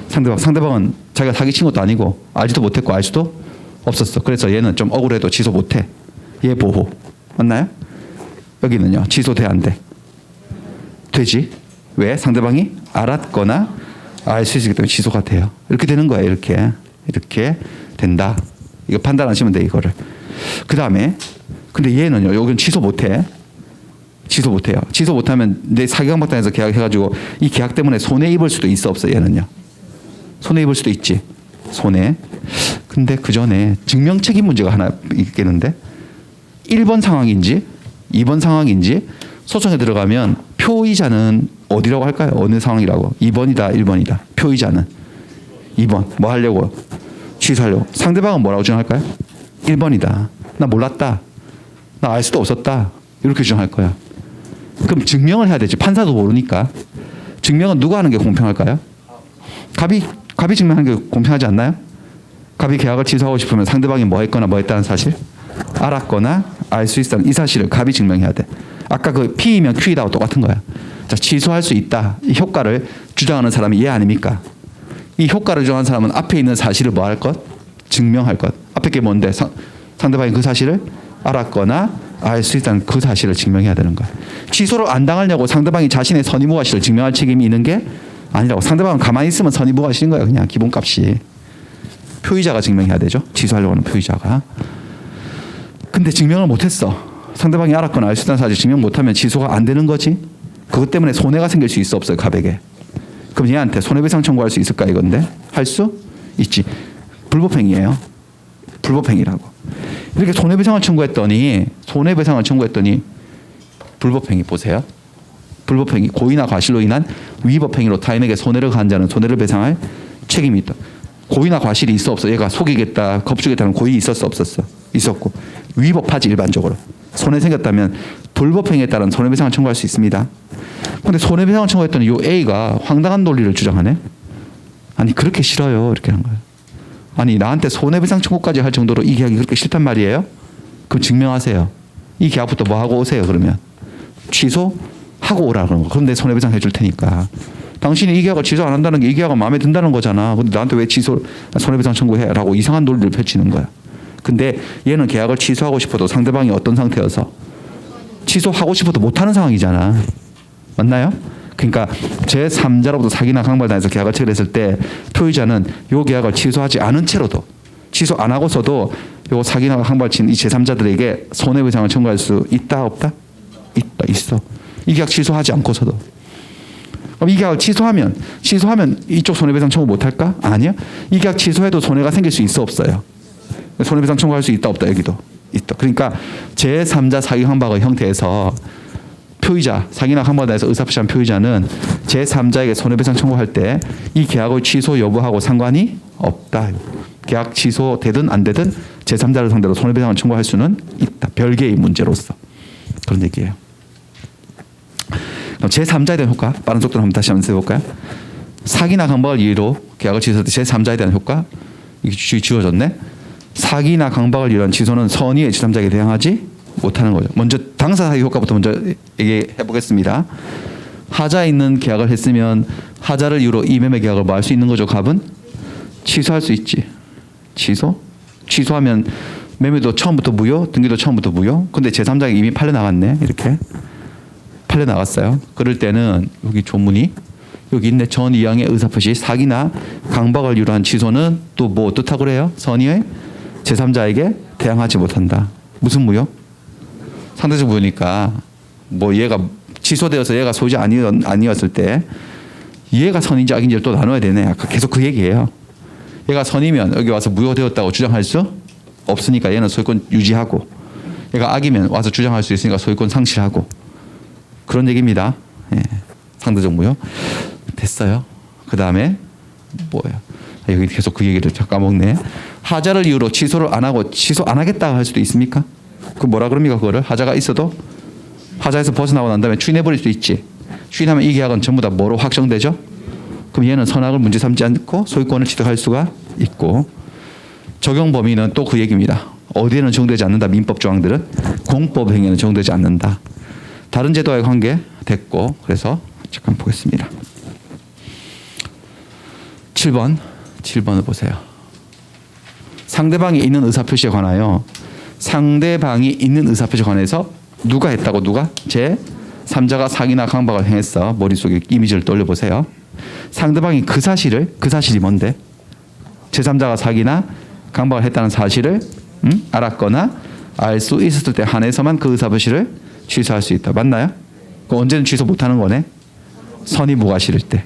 상대방은 자기가 사기친 것도 아니고 알지도 못했고 알 수도 없었어. 그래서 얘는 좀 억울해도 취소 못해. 얘 보호. 맞나요? 여기는요. 취소돼 안 돼? 되지. 왜? 상대방이 알았거나 알 수 있기 때문에 취소가 돼요. 이렇게 되는 거야. 이렇게 된다. 이거 판단하시면 돼. 이거를. 그 다음에 근데 얘는요. 여기는 취소 못해. 취소 못해요. 취소 못하면 내 사기강박당해서 계약해가지고 이 계약 때문에 손해 입을 수도 있어 없어? 얘는요. 손해 입을 수도 있지. 손해. 근데 그 전에 증명책임 문제가 하나 있겠는데 1번 상황인지 2번 상황인지 소송에 들어가면 표의자는 어디라고 할까요? 어느 상황이라고? 2번이다 1번이다. 표의자는 2번. 뭐 하려고? 취소하려고. 상대방은 뭐라고 주장할까요? 1번이다. 나 몰랐다. 나 알 수도 없었다. 이렇게 주장할 거야. 그럼 증명을 해야 되지. 판사도 모르니까. 증명은 누가 하는 게 공평할까요? 갑이 증명하는 게 공평하지 않나요? 갑이 계약을 취소하고 싶으면 상대방이 뭐 했거나 뭐 했다는 사실 알았거나 알 수 있다는 이 사실을 갑이 증명해야 돼. 아까 그 P이면 Q이다고 똑같은 거야. 자, 취소할 수 있다. 이 효과를 주장하는 사람이 얘 아닙니까? 이 효과를 주장하는 사람은 앞에 있는 사실을 뭐 할 것? 증명할 것. 앞에 게 뭔데? 상대방이 그 사실을 알았거나 알 수 있다는 그 사실을 증명해야 되는 거야. 취소를 안 당하려고 상대방이 자신의 선의무과실을 증명할 책임이 있는 게 아니라고. 상대방은 가만히 있으면 선의무과실인 거야. 그냥 기본값이. 표의자가 증명해야 되죠. 취소하려고 하는 표의자가. 근데 증명을 못했어. 상대방이 알았거나 알 수 있다는 사실 증명 못하면 취소가 안 되는 거지. 그것 때문에 손해가 생길 수 있어 없어요? 갑에게. 그럼 얘한테 손해배상 청구할 수 있을까 이건데? 할 수 있지. 불법행위예요. 불법행위라고. 이렇게 손해배상을 청구했더니 불법행위 보세요. 불법행위 고의나 과실로 인한 위법행위로 타인에게 손해를 가한 자는 손해를 배상할 책임이 있다. 고의나 과실이 있어 없어? 얘가 속이겠다 겁주겠다는 고의 있었어 없었어? 있었고. 위법하지 일반적으로. 손해 생겼다면 불법행위에 따른 손해배상을 청구할 수 있습니다. 그런데 손해배상을 청구했더니 이 A가 황당한 논리를 주장하네. 아니 그렇게 싫어요 이렇게 하는 거예요. 아니 나한테 손해배상 청구까지 할 정도로 이 계약이 그렇게 싫단 말이에요? 그럼 증명하세요. 이 계약부터 뭐 하고 오세요 그러면. 취소하고 오라는 거. 그런데 손해배상 해줄 테니까. 당신이 이 계약을 취소 안 한다는 게 이 계약은 마음에 든다는 거잖아. 근데 나한테 왜 손해배상 청구해? 라고 이상한 논리를 펼치는 거야. 근데 얘는 계약을 취소하고 싶어도 상대방이 어떤 상태여서 취소하고 싶어도 못하는 상황이잖아. 맞나요? 그러니까 제3자로부터 사기나 강발당해서 계약을 체결했을 때 표의자는 이 계약을 취소하지 않은 채로도 취소 안 하고서도 이 사기나 강발친 이 제3자들에게 손해배상을 청구할 수 있다 없다? 있다 있어. 이 계약 취소하지 않고서도. 그럼 이 계약을 취소하면 이쪽 손해배상 청구 못할까? 아니요. 이 계약 취소해도 손해가 생길 수 있어 없어요? 손해배상 청구할 수 있다 없다? 여기도 있다. 그러니까 제3자 사기 강박의 형태에서 표의자, 사기나 강박에서 의사표시한 표의자는 제3자에게 손해배상 청구할 때 이 계약의 취소 여부하고 상관이 없다. 계약 취소되든 안 되든 제3자를 상대로 손해배상을 청구할 수는 있다. 별개의 문제로서. 그런 얘기예요. 그럼 제3자에 대한 효과, 빠른 속도로 한번 다시 한번 해볼까요? 사기나 강박을 이유로 계약을 취소할 때 제3자에 대한 효과, 이게 주어졌네. 사기나 강박을 이루한 취소는 선의의 제3자에게 대항하지 못하는 거죠. 먼저 당사 사기 효과부터 먼저 얘기해 보겠습니다. 하자에 있는 계약을 했으면 하자를 이유로 이 매매 계약을 뭐 할 수 있는 거죠. 갑은 취소할 수 있지. 취소하면 매매도 처음부터 무효, 등기도 처음부터 무효. 근데 제3자에게 이미 팔려 나갔네. 이렇게 팔려 나갔어요. 그럴 때는 여기 조문이 여기 있네. 전 이항의 의사표시 사기나 강박을 이유로 한 취소는 또 뭐 어떻다고 그래요? 선의의 제3자에게 대항하지 못한다. 무슨 무효? 상대적 무효니까 뭐 얘가 취소되어서 얘가 소유자 아니었을 때 얘가 선인지 악인지를 또 나눠야 되네. 아까 계속 그 얘기예요. 얘가 선이면 여기 와서 무효되었다고 주장할 수 없으니까 얘는 소유권 유지하고, 얘가 악이면 와서 주장할 수 있으니까 소유권 상실하고, 그런 얘기입니다. 예. 상대적 무효 됐어요. 그 다음에 뭐예요? 여기 계속 그 얘기를 까먹네. 하자를 이유로 취소를 안 하고 취소 안 하겠다 할 수도 있습니까? 그 뭐라 그럽니까? 그거를 하자가 있어도 하자에서 벗어나고 난 다음에 추인해버릴 수 있지. 추인하면 이 계약은 전부 다 뭐로 확정되죠? 그럼 얘는 선악을 문제 삼지 않고 소유권을 취득할 수가 있고, 적용 범위는 또 그 얘기입니다. 어디에는 적용되지 않는다. 민법 조항들은 공법 행위에는 적용되지 않는다. 다른 제도와의 관계 됐고, 그래서 잠깐 보겠습니다. 7번을 보세요. 상대방이 있는 의사표시에 관하여 상대방이 있는 의사표시에 관해서 누가 했다고 누가? 제3자가 사기나 강박을 행했어. 머릿속에 이미지를 떠올려보세요. 상대방이 그 사실이 뭔데? 제3자가 사기나 강박을 했다는 사실을 알았거나 알 수 있었을 때 한해서만 그 의사표시를 취소할 수 있다. 맞나요? 언제는 취소 못하는 거네? 선의 무과실일 때.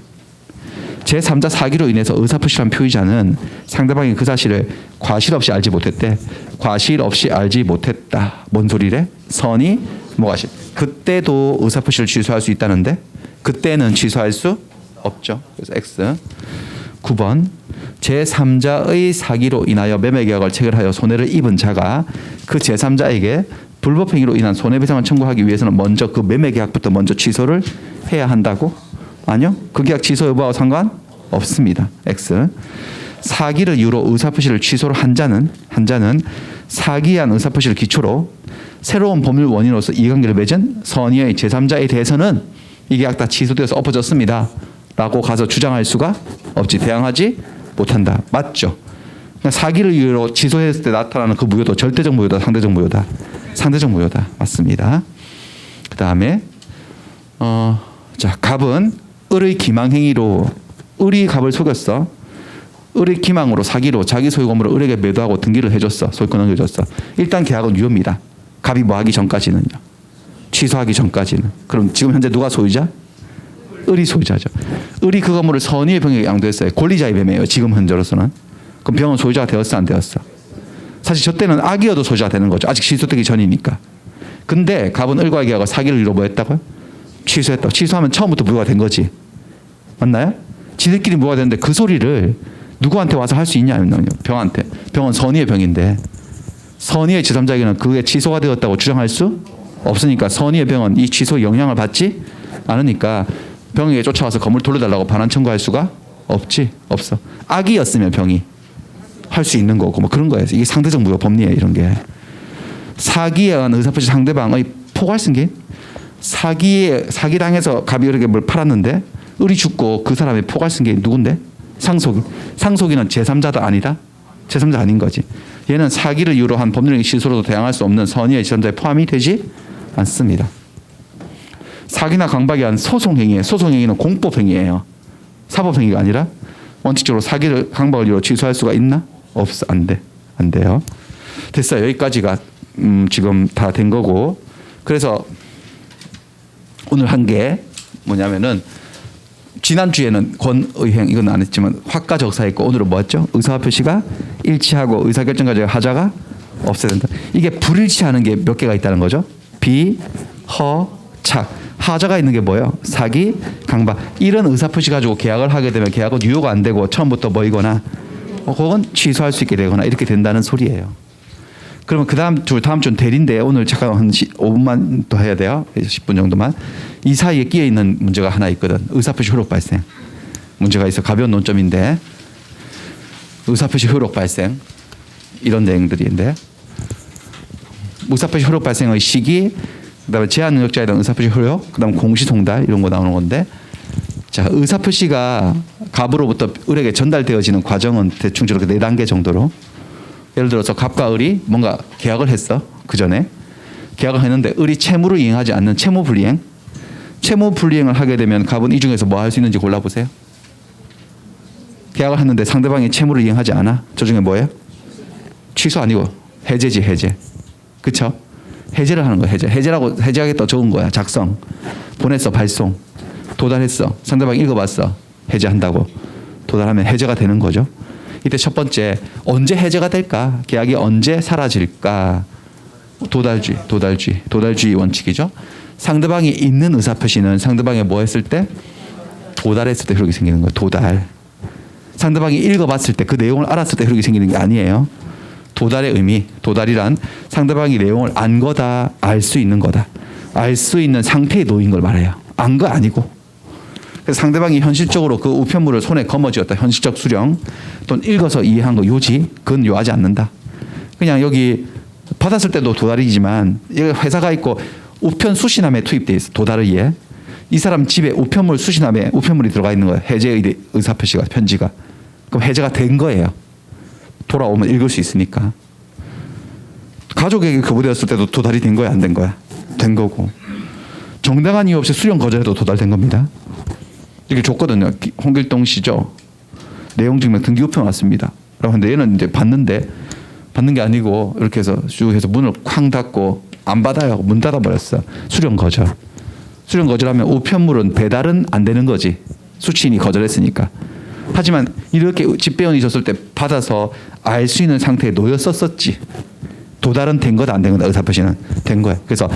제3자 사기로 인해서 의사표시한 표의자는 상대방이 그 사실을 과실 없이 알지 못했대. 과실 없이 알지 못했다. 뭔 소리래? 선의 무과실. 그때도 의사표시를 취소할 수 있다는데 그때는 취소할 수 없죠. 그래서 X. 9번. 제3자의 사기로 인하여 매매계약을 체결하여 손해를 입은 자가 그 제3자에게 불법행위로 인한 손해배상을 청구하기 위해서는 먼저 그 매매계약부터 먼저 취소를 해야 한다고? 아니요. 그 계약 취소 여부하고 상관없습니다. X. 사기를 이유로 의사표시를 취소를 한 자는 사기에 한 의사표시를 기초로 새로운 법률 원인으로서 이해관계를 맺은 선의의 제3자에 대해서는 이 계약 다 취소되어서 엎어졌습니다. 라고 가서 주장할 수가 없지. 대항하지 못한다. 맞죠? 사기를 이유로 취소했을 때 나타나는 그 무효도 절대적 무효다. 상대적 무효다. 상대적 무효다. 맞습니다. 그 다음에 자, 갑은 을의 기망행위로 을이 갑을 속였어. 을의 기망으로 사기로 자기 소유 건물을 을에게 매도하고 등기를 해줬어. 소유권 넘겨줬어. 일단 계약은 유효입니다. 갑이 뭐 하기 전까지는요. 취소하기 전까지는. 그럼 지금 현재 누가 소유자? 을이 소유자죠. 을이 그 건물을 선의의 병에게 양도했어요. 권리자의 매매예요. 지금 현재로서는. 그럼 병은 소유자가 되었어 안 되었어? 사실 저 때는 악이어도 소유자가 되는 거죠. 아직 취소되기 전이니까. 근데 갑은 을과의 계약을 사기를 이유로 뭐 했다고요? 취소했다. 취소하면 처음부터 무효가 된 거지. 맞나요? 지들끼리 무효가 됐는데 그 소리를 누구한테 와서 할 수 있냐면요. 병한테. 병은 선의의 병인데 선의의 제3자에게는 그게 취소가 되었다고 주장할 수 없으니까 선의의 병은 이 취소에 영향을 받지 않으니까 병에게 쫓아와서 건물 돌려달라고 반환 청구할 수가 없어. 악이었으면 병이 할 수 있는 거고 뭐 그런 거예요. 이게 상대적 무효 법리예요. 이런 게. 사기에 의한 의사표시 상대방의 포괄승계. 사기당해서 갑이 이렇게 뭘 팔았는데 을이 죽고 그 사람의 포괄승계 누군데? 상속인은 제3자도 아니다. 제3자 아닌 거지. 얘는 사기를 이유로 한 법률행위 실소로도 대항할 수 없는 선의의 제3자에 포함이 되지 않습니다. 사기나 강박에 의한 소송행위에 소송행위는 공법행위예요. 사법행위가 아니라 원칙적으로 사기를 강박을 이유로 취소할 수가 있나? 없어. 안 돼요. 됐어요. 여기까지가 지금 다 된 거고, 그래서 오늘 한 게 뭐냐면은 지난주에는 권의행 이건 안 했지만 확가적사 했고 오늘은 뭐였죠? 의사표시가 일치하고 의사결정까지 하자가 없어야 된다. 이게 불일치하는 게 몇 개가 있다는 거죠? 비, 허, 착. 하자가 있는 게 뭐예요? 사기, 강박. 이런 의사표시 가지고 계약을 하게 되면 계약은 유효가 안 되고 처음부터 뭐이거나 혹은 취소할 수 있게 되거나 이렇게 된다는 소리예요. 그러면 다음 주는 대리인데 오늘 잠깐 한 5분만 더 해야 돼요. 10분 정도만. 이 사이에 끼어 있는 문제가 하나 있거든. 의사표시 효력 발생. 문제가 있어. 가벼운 논점인데 의사표시 효력 발생. 이런 내용들인데 의사표시 효력 발생의 시기, 그다음에 제한 능력자에 대한 의사표시 효력, 그다음 공시송달 이런 거 나오는 건데 자 의사표시가 갑으로부터 을에게 전달되어지는 과정은 대충 저렇게 4단계 정도로 예를 들어서 갑과 을이 뭔가 계약을 했어 그 전에 계약을 했는데 을이 채무를 이행하지 않는 채무 불이행, 채무 불이행을 하게 되면 갑은 이 중에서 뭐 할 수 있는지 골라보세요. 계약을 했는데 상대방이 채무를 이행하지 않아. 저 중에 뭐예요? 취소 아니고 해제지 해제. 그쵸? 해제를 하는 거야. 해제라고 해제하겠다 적은 거야. 작성. 보냈어. 발송. 도달했어. 상대방이 읽어봤어. 해제한다고. 도달하면 해제가 되는 거죠. 이때 첫 번째 언제 해제가 될까? 계약이 언제 사라질까? 도달주의 원칙이죠. 상대방이 있는 의사표시는 상대방이 뭐 했을 때? 도달했을 때 효력이 생기는 거예요. 도달. 상대방이 읽어봤을 때 그 내용을 알았을 때 효력이 생기는 게 아니에요. 도달의 의미, 도달이란 상대방이 내용을 안 거다, 알 수 있는 거다. 알 수 있는 상태에 놓인 걸 말해요. 안 거 아니고. 그래서 상대방이 현실적으로 그 우편물을 손에 거머쥐었다. 현실적 수령 또는 읽어서 이해한 거 요지, 그건 요하지 않는다. 그냥 여기 받았을 때도 도달이지만 여기 회사가 있고 우편 수신함에 투입돼 있어. 도달을 위해. 이 사람 집에 우편물 수신함에 우편물이 들어가 있는 거예요. 해제 의사표시가 편지가. 그럼 해제가 된 거예요. 돌아오면 읽을 수 있으니까. 가족에게 거부되었을 때도 도달이 된 거야, 안 된 거야? 된 거고. 정당한 이유 없이 수령 거절해도 도달된 겁니다. 이게 줬거든요. 홍길동 씨죠. 내용 증명 등기 우편 왔습니다. 라고 하는데 얘는 이제 받는데 받는 게 아니고 이렇게 해서 쭉 해서 문을 쾅 닫고 안 받아요. 문 닫아 버렸어. 수령 거절. 수령 거절하면 우편물은 배달은 안 되는 거지. 수취인이 거절했으니까. 하지만 이렇게 집배원이 줬을 때 받아서 알 수 있는 상태에 놓였었지. 도달은 된 거다 안 된 거다. 의사표시는 된 거야. 그래서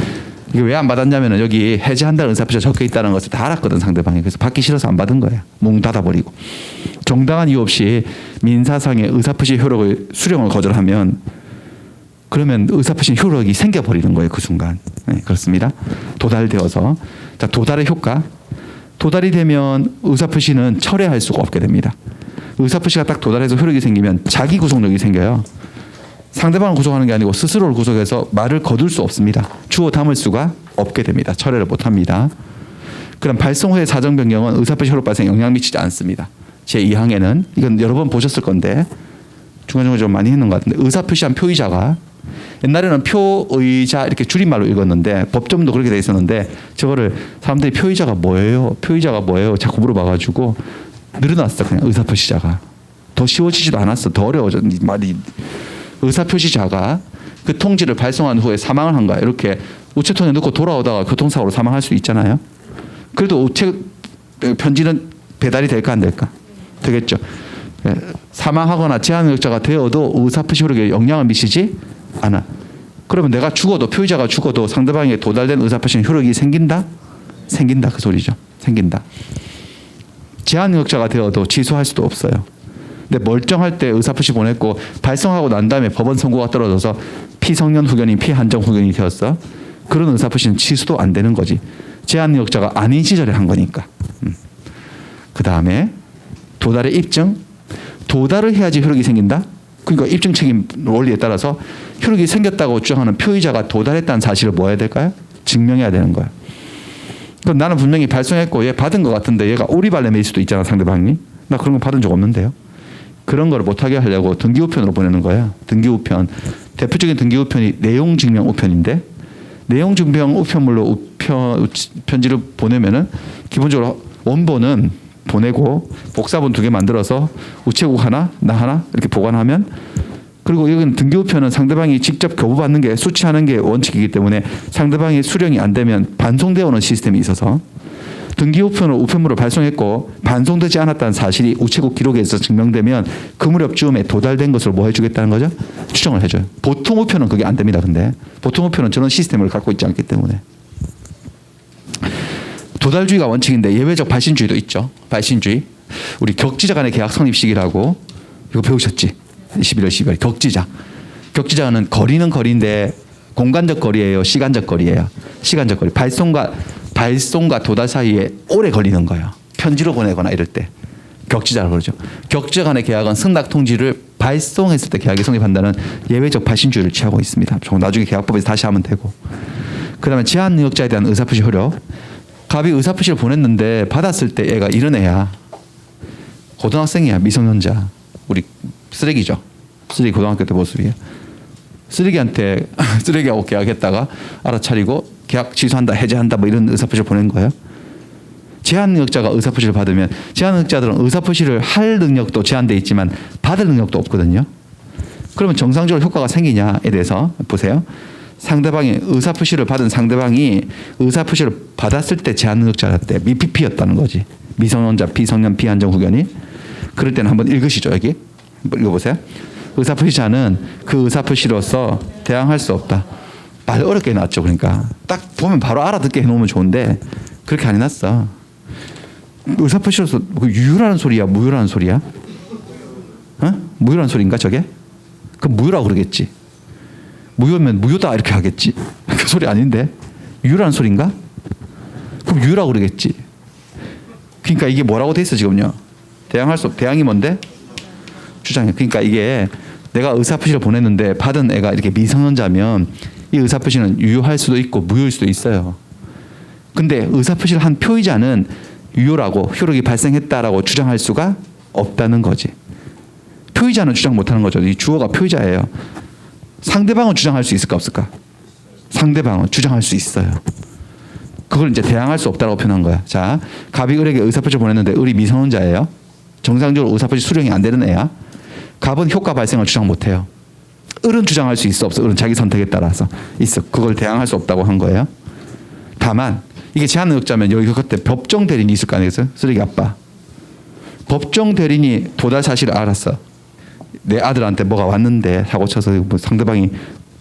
이게 왜 안 받았냐면은 여기 해제한다는 의사표시가 적혀 있다는 것을 다 알았거든 상대방이. 그래서 받기 싫어서 안 받은 거야. 문 닫아버리고. 정당한 이유 없이 민사상의 의사표시 효력을 수령을 거절하면 그러면 의사표시 효력이 생겨버리는 거예요. 그 순간. 네, 그렇습니다. 도달되어서. 자, 도달의 효과. 도달이 되면 의사표시는 철회할 수가 없게 됩니다. 의사표시가 딱 도달해서 효력이 생기면 자기 구속력이 생겨요. 상대방을 구속하는 게 아니고 스스로를 구속해서 말을 거둘 수 없습니다. 주어 담을 수가 없게 됩니다. 철회를 못합니다. 그럼 발송 후의 사정 변경은 의사표시 효력 발생에 영향 미치지 않습니다. 제2항에는 이건 여러 번 보셨을 건데 중간중간 좀 많이 했는 것 같은데 의사표시한 표의자가 옛날에는 표의자 이렇게 줄임말로 읽었는데 법점도 그렇게 돼 있었는데 저거를 사람들이 표의자가 뭐예요? 표의자가 뭐예요? 자꾸 물어봐가지고 늘어났어. 그냥 의사표시자가. 더 쉬워지지도 않았어. 더 어려워져. 말이. 의사표시자가 그 통지를 발송한 후에 사망을 한 거야. 이렇게 우체통에 넣고 돌아오다가 교통사고로 사망할 수 있잖아요. 그래도 우체 편지는 배달이 될까 안 될까? 되겠죠. 사망하거나 제한능력자가 되어도 의사표시 효력에 영향을 미치지 않아. 그러면 내가 죽어도 표의자가 죽어도 상대방에게 도달된 의사표시는 효력이 생긴다? 생긴다 그 소리죠. 생긴다. 제한능력자가 되어도 취소할 수도 없어요. 근데 멀쩡할 때 의사표시 보냈고 발송하고 난 다음에 법원 선고가 떨어져서 피성년 후견인 피한정 후견이 되었어. 그런 의사표시는 취소도 안 되는 거지. 제한능력자가 아닌 시절에 한 거니까. 그 다음에 도달의 입증. 도달을 해야지 효력이 생긴다. 그러니까 입증 책임 원리에 따라서 효력이 생겼다고 주장하는 표의자가 도달했다는 사실을 뭐 해야 될까요? 증명해야 되는 거야. 그럼 나는 분명히 발송했고 얘 받은 것 같은데 얘가 오리발레매일 수도 있잖아 상대방이. 나 그런 거 받은 적 없는데요. 그런 걸 못하게 하려고 등기우편으로 보내는 거야. 등기우편. 대표적인 등기우편이 내용증명 우편인데 내용증명 우편물로 편지를 보내면은 기본적으로 원본은 보내고 복사본 2개 만들어서 우체국 하나, 나 하나 이렇게 보관하면 그리고 여기는 등기우편은 상대방이 직접 교부받는 게 수취하는 게 원칙이기 때문에 상대방이 수령이 안 되면 반송되어 오는 시스템이 있어서 등기우편으로 우편물을 발송했고 반송되지 않았다는 사실이 우체국 기록에서 증명되면 그 무렵 즈음에 도달된 것으로 뭐 해주겠다는 거죠? 추정을 해줘요. 보통 우편은 그게 안 됩니다. 근데 보통 우편은 저런 시스템을 갖고 있지 않기 때문에 도달주의가 원칙인데 예외적 발신주의도 있죠. 발신주의. 우리 격지자 간의 계약 성립 시기라고 이거 배우셨지? 11월 12월 격지자. 격지자는 거리는 거리인데 공간적 거리예요? 시간적 거리예요? 시간적 거리. 발송과 도달 사이에 오래 걸리는 거예요. 편지로 보내거나 이럴 때 격지자라고 그러죠. 격지자 간의 계약은 승낙 통지를 발송했을 때 계약이 성립한다는 예외적 발신주의를 취하고 있습니다. 나중에 계약법에서 다시 하면 되고. 그다음에 제한 능력자에 대한 의사표시 효력. 갑이 의사표시를 보냈는데 받았을 때 애가 이런 애야. 고등학생이야. 미성년자. 우리 쓰레기죠. 쓰레기 고등학교 때 모습이야. 쓰레기한테 쓰레기하고 계약했다가 알아차리고 계약 취소한다, 해제한다 뭐 이런 의사표시를 보낸 거예요. 제한 능력자가 의사표시를 받으면 제한 능력자들은 의사표시를 할 능력도 제한돼 있지만 받을 능력도 없거든요. 그러면 정상적으로 효과가 생기냐에 대해서 보세요. 상대방이 의사표시를 받은 상대방이 의사표시를 받았을 때 제한 능력자였대. 미PP였다는 거지. 미성년자, 비성년, 비한정 후견인. 그럴 때는 한번 읽으시죠. 여기 읽어보세요. 의사표시자는 그 의사표시로서 대항할 수 없다. 말 어렵게 해놨죠. 그러니까 딱 보면 바로 알아듣게 해놓으면 좋은데 그렇게 안 해놨어. 의사표시로서 유효라는 소리야, 무효라는 소리야? 어? 무효라는 소리인가 저게? 그럼 무효라고 그러겠지. 무효면 무효다 이렇게 하겠지. 그 소리 아닌데 유효라는 소리인가? 그럼 유효라고 그러겠지. 그러니까 이게 뭐라고 돼 있어 지금요? 대항할 수 없. 대항이 뭔데? 주장해. 그러니까 이게 내가 의사표시를 보냈는데 받은 애가 이렇게 미성년자면 이 의사표시는 유효할 수도 있고 무효일 수도 있어요. 근데 의사표시를 한 표의자는 유효라고 효력이 발생했다라고 주장할 수가 없다는 거지. 표의자는 주장 못하는 거죠. 이 주어가 표의자예요. 상대방은 주장할 수 있을까 없을까? 상대방은 주장할 수 있어요. 그걸 이제 대항할 수 없다고 표현한 거야. 자, 갑이 을에게 의사표시 보냈는데 을이 미성년자예요. 정상적으로 의사표시 수령이 안 되는 애야. 갑은 효과 발생을 주장 못해요. 을은 주장할 수 있어 없어? 을은 자기 선택에 따라서 있어. 그걸 대항할 수 없다고 한 거예요. 다만 이게 제한 능력자면 여기 그때 법정 대리인이 있을 거 아니겠어요? 쓰레기 아빠. 법정 대리인이 도달 사실을 알았어. 내 아들한테 뭐가 왔는데 사고 쳐서 뭐 상대방이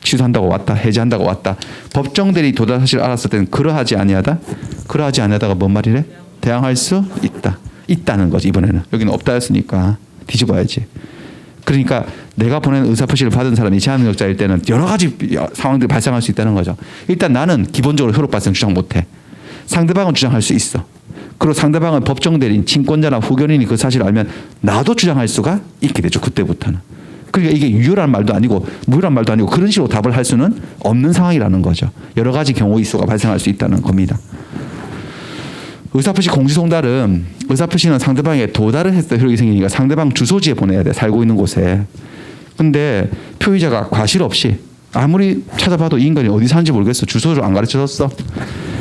취소한다고 왔다, 해제한다고 왔다. 법정 대리인이 도달 사실을 알았을 때는 그러하지 아니하다. 그러하지 아니하다가 뭔 말이래? 대항할 수 있다. 있다는 거지 이번에는. 여기는 없다였으니까 뒤집어야지. 그러니까 내가 보낸 의사표시를 받은 사람이 제한 능력자일 때는 여러 가지 상황들이 발생할 수 있다는 거죠. 일단 나는 기본적으로 효력 발생 주장 못해. 상대방은 주장할 수 있어. 그리고 상대방은 법정 대리인, 친권자나 후견인이 그 사실을 알면 나도 주장할 수가 있게 되죠. 그때부터는. 그러니까 이게 유효란 말도 아니고 무효란 말도 아니고 그런 식으로 답을 할 수는 없는 상황이라는 거죠. 여러 가지 경우의 수가 발생할 수 있다는 겁니다. 의사표시 공시송달은 의사표시는 상대방에게 도달을 했을 때 효력이 생기니까 상대방 주소지에 보내야 돼. 살고 있는 곳에. 근데 표의자가 과실 없이 아무리 찾아봐도 이 인간이 어디 사는지 모르겠어. 주소를 안 가르쳐줬어.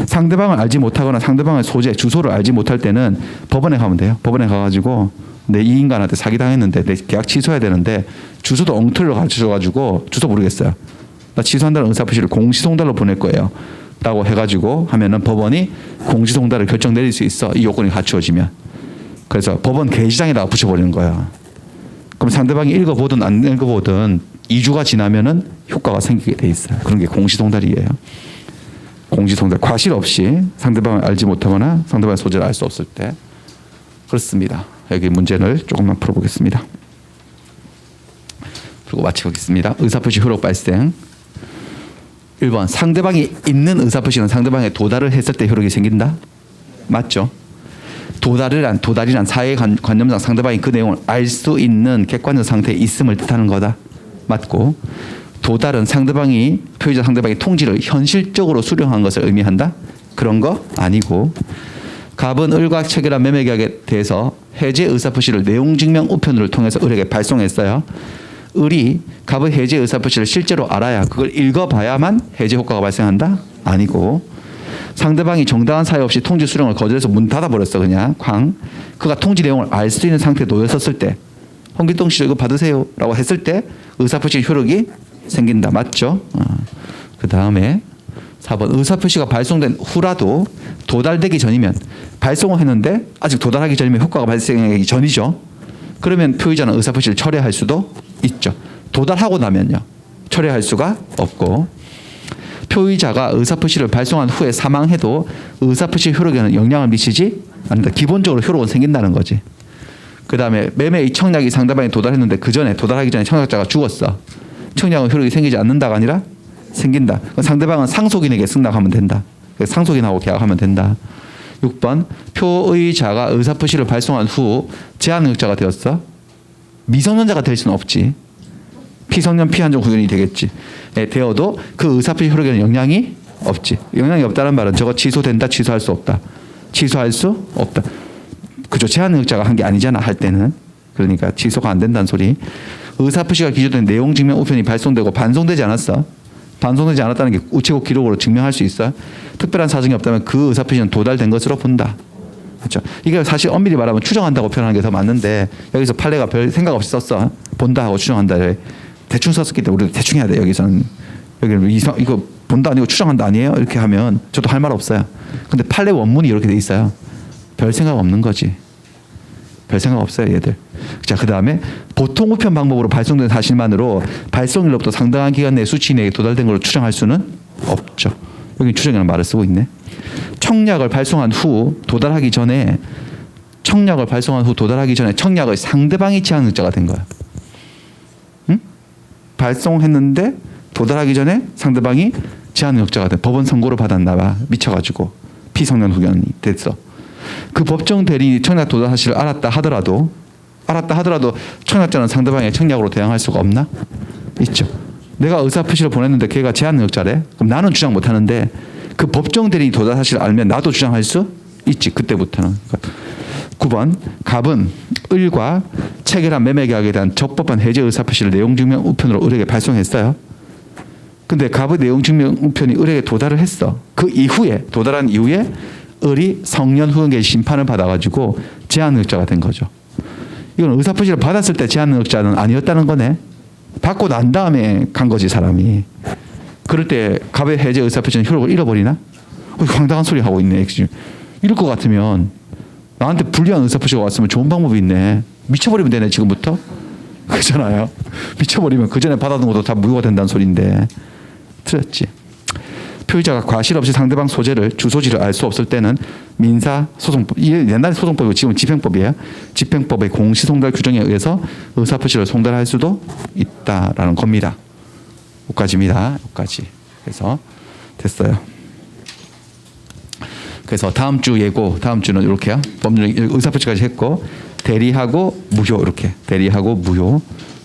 상대방을 알지 못하거나 상대방의 소재, 주소를 알지 못할 때는 법원에 가면 돼요. 법원에 가가지고 내 이 인간한테 사기당했는데 내 계약 취소해야 되는데 주소도 엉터리로 가르쳐줘가지고 주소 모르겠어요. 나 취소한다는 의사표시를 공시송달로 보낼 거예요. 라고 해가지고 하면은 법원이 공시송달을 결정 내릴 수 있어. 이 요건이 갖추어지면. 그래서 법원 게시장에다가 붙여버리는 거야. 그럼 상대방이 읽어보든 안 읽어보든 2주가 지나면은 효과가 생기게 돼 있어요. 그런 게 공시송달이에요. 공시송달. 과실 없이 상대방을 알지 못하거나 상대방의 소재를 알 수 없을 때. 그렇습니다. 여기 문제를 조금만 풀어보겠습니다. 그리고 마치겠습니다. 의사표시 효력 발생. 1번 상대방이 있는 의사표시는 상대방에 도달을 했을 때 효력이 생긴다. 맞죠? 도달이란 사회관념상 상대방이 그 내용을 알 수 있는 객관적 상태에 있음을 뜻하는 거다. 맞고 도달은 상대방이 표의자 상대방의 통지를 현실적으로 수령한 것을 의미한다. 그런 거 아니고 갑은 을과 체결한 매매계약에 대해서 해제 의사표시를 내용증명 우편으로 통해서 을에게 발송했어요. 을이 갑의 해제 의사표시를 실제로 알아야 그걸 읽어봐야만 해제 효과가 발생한다? 아니고 상대방이 정당한 사유 없이 통지 수령을 거절해서 문 닫아버렸어. 그냥 그가 통지 내용을 알 수 있는 상태에 놓였었을 때 홍길동 씨 이거 받으세요 라고 했을 때 의사표시 효력이 생긴다. 맞죠? 그 다음에 4번 의사표시가 발송된 후라도 도달되기 전이면 발송을 했는데 아직 도달하기 전이면 효과가 발생하기 전이죠. 그러면 표의자는 의사표시를 철회할 수도 있죠. 도달하고 나면요. 철회할 수가 없고 표의자가 의사표시를 발송한 후에 사망해도 의사표시 효력에는 영향을 미치지 않는다. 기본적으로 효력은 생긴다는 거지. 그 다음에 매매의 청약이 상대방에 도달했는데 그 전에 도달하기 전에 청약자가 죽었어. 청약은 효력이 생기지 않는다가 아니라 생긴다. 상대방은 상속인에게 승낙하면 된다. 상속인하고 계약하면 된다. 6번 표의자가 의사표시를 발송한 후 제한 능력자가 되었어. 미성년자가 될 수는 없지. 피성년 피한정 후견이 되겠지. 되어도 그 의사표시 효력에는 영향이 없지. 영향이 없다는 말은 저거 취소된다, 취소할 수 없다. 취소할 수 없다. 그죠? 제한능력자가 한 게 아니잖아, 할 때는. 그러니까 취소가 안 된다는 소리. 의사표시가 기재된 내용 증명 우편이 발송되고 반송되지 않았어. 반송되지 않았다는 게 우체국 기록으로 증명할 수 있어. 특별한 사정이 없다면 그 의사표시는 도달된 것으로 본다. 그렇죠? 이게 사실 엄밀히 말하면 추정한다고 표현하는 게 더 맞는데 여기서 판례가 별 생각 없이 썼어. 본다 하고 추정한다. 대충 썼기 때문에 우리도 대충 해야 돼. 여기서는 이거 본다 아니고 추정한다 아니에요? 이렇게 하면 저도 할 말 없어요. 근데 판례 원문이 이렇게 돼 있어요. 별 생각 없는 거지. 별 생각 없어요, 얘들. 자, 그 다음에 보통 우편 방법으로 발송된 사실만으로 발송일로부터 상당한 기간 내 수취 내에 도달된 걸로 추정할 수는 없죠. 여기 추정이라는 말을 쓰고 있네. 청약을 발송한 후 도달하기 전에 청약의 상대방이 제한능력자가 된 거야. 응? 발송했는데 도달하기 전에 상대방이 제한능력자가 된, 법원 선고를 받았나 봐. 미쳐가지고 피성년 후견이 됐어. 그 법정 대리인이 청약 도달 사실을 알았다 하더라도 청약자는 상대방의 청약으로 대항할 수가 없나? 있죠. 내가 의사표시를 보냈는데 걔가 제한능력자래. 그럼 나는 주장 못하는데 그 법정 대리인이 도달 사실을 알면 나도 주장할 수 있지. 그때부터는. 9번 갑은 을과 체결한 매매 계약에 대한 적법한 해제 의사표시를 내용증명 우편으로 을에게 발송했어요. 근데 갑의 내용증명 우편이 을에게 도달을 했어. 그 이후에 도달한 이후에 을이 성년 후견 심판을 받아가지고 제한능력자가 된 거죠. 이건 의사표시를 받았을 때 제한능력자는 아니었다는 거네. 받고 난 다음에 간 거지 사람이. 그럴 때 갑의 해제 의사표시는 효력을 잃어버리나? 황당한 소리 하고 있네. 이럴 것 같으면 나한테 불리한 의사표시가 왔으면 좋은 방법이 있네. 미쳐버리면 되네 지금부터. 그렇잖아요. 미쳐버리면 그 전에 받아둔 것도 다 무효가 된다는 소리인데. 틀렸지. 표의자가 과실 없이 상대방 소재를 주소지를 알 수 없을 때는 민사소송법, 옛날에 소송법이고 지금은 집행법이에요. 집행법의 공시송달 규정에 의해서 의사표시를 송달할 수도 있다라는 겁니다. 여기까지입니다. 여기까지. 그래서 됐어요. 그래서 다음 주 예고, 다음 주는 이렇게요. 법률 의사표시까지 했고 대리하고 무효 이렇게 대리하고 무효.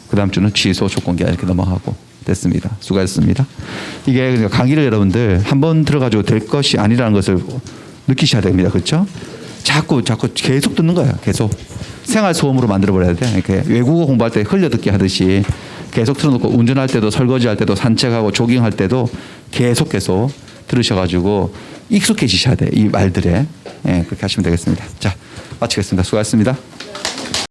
그 다음 주는 취소 조건기한 이렇게 넘어가고. 됐습니다. 수고하셨습니다. 이게 강의를 여러분들 한번 들어가지고 될 것이 아니라는 것을 느끼셔야 됩니다. 그렇죠? 자꾸 계속 듣는 거예요. 계속 생활 소음으로 만들어 버려야 돼. 이렇게 외국어 공부할 때 흘려 듣기 하듯이 계속 틀어놓고 운전할 때도 설거지할 때도 산책하고 조깅할 때도 계속 들으셔가지고 익숙해지셔야 돼. 이 말들에. 예, 그렇게 하시면 되겠습니다. 자, 마치겠습니다. 수고하셨습니다.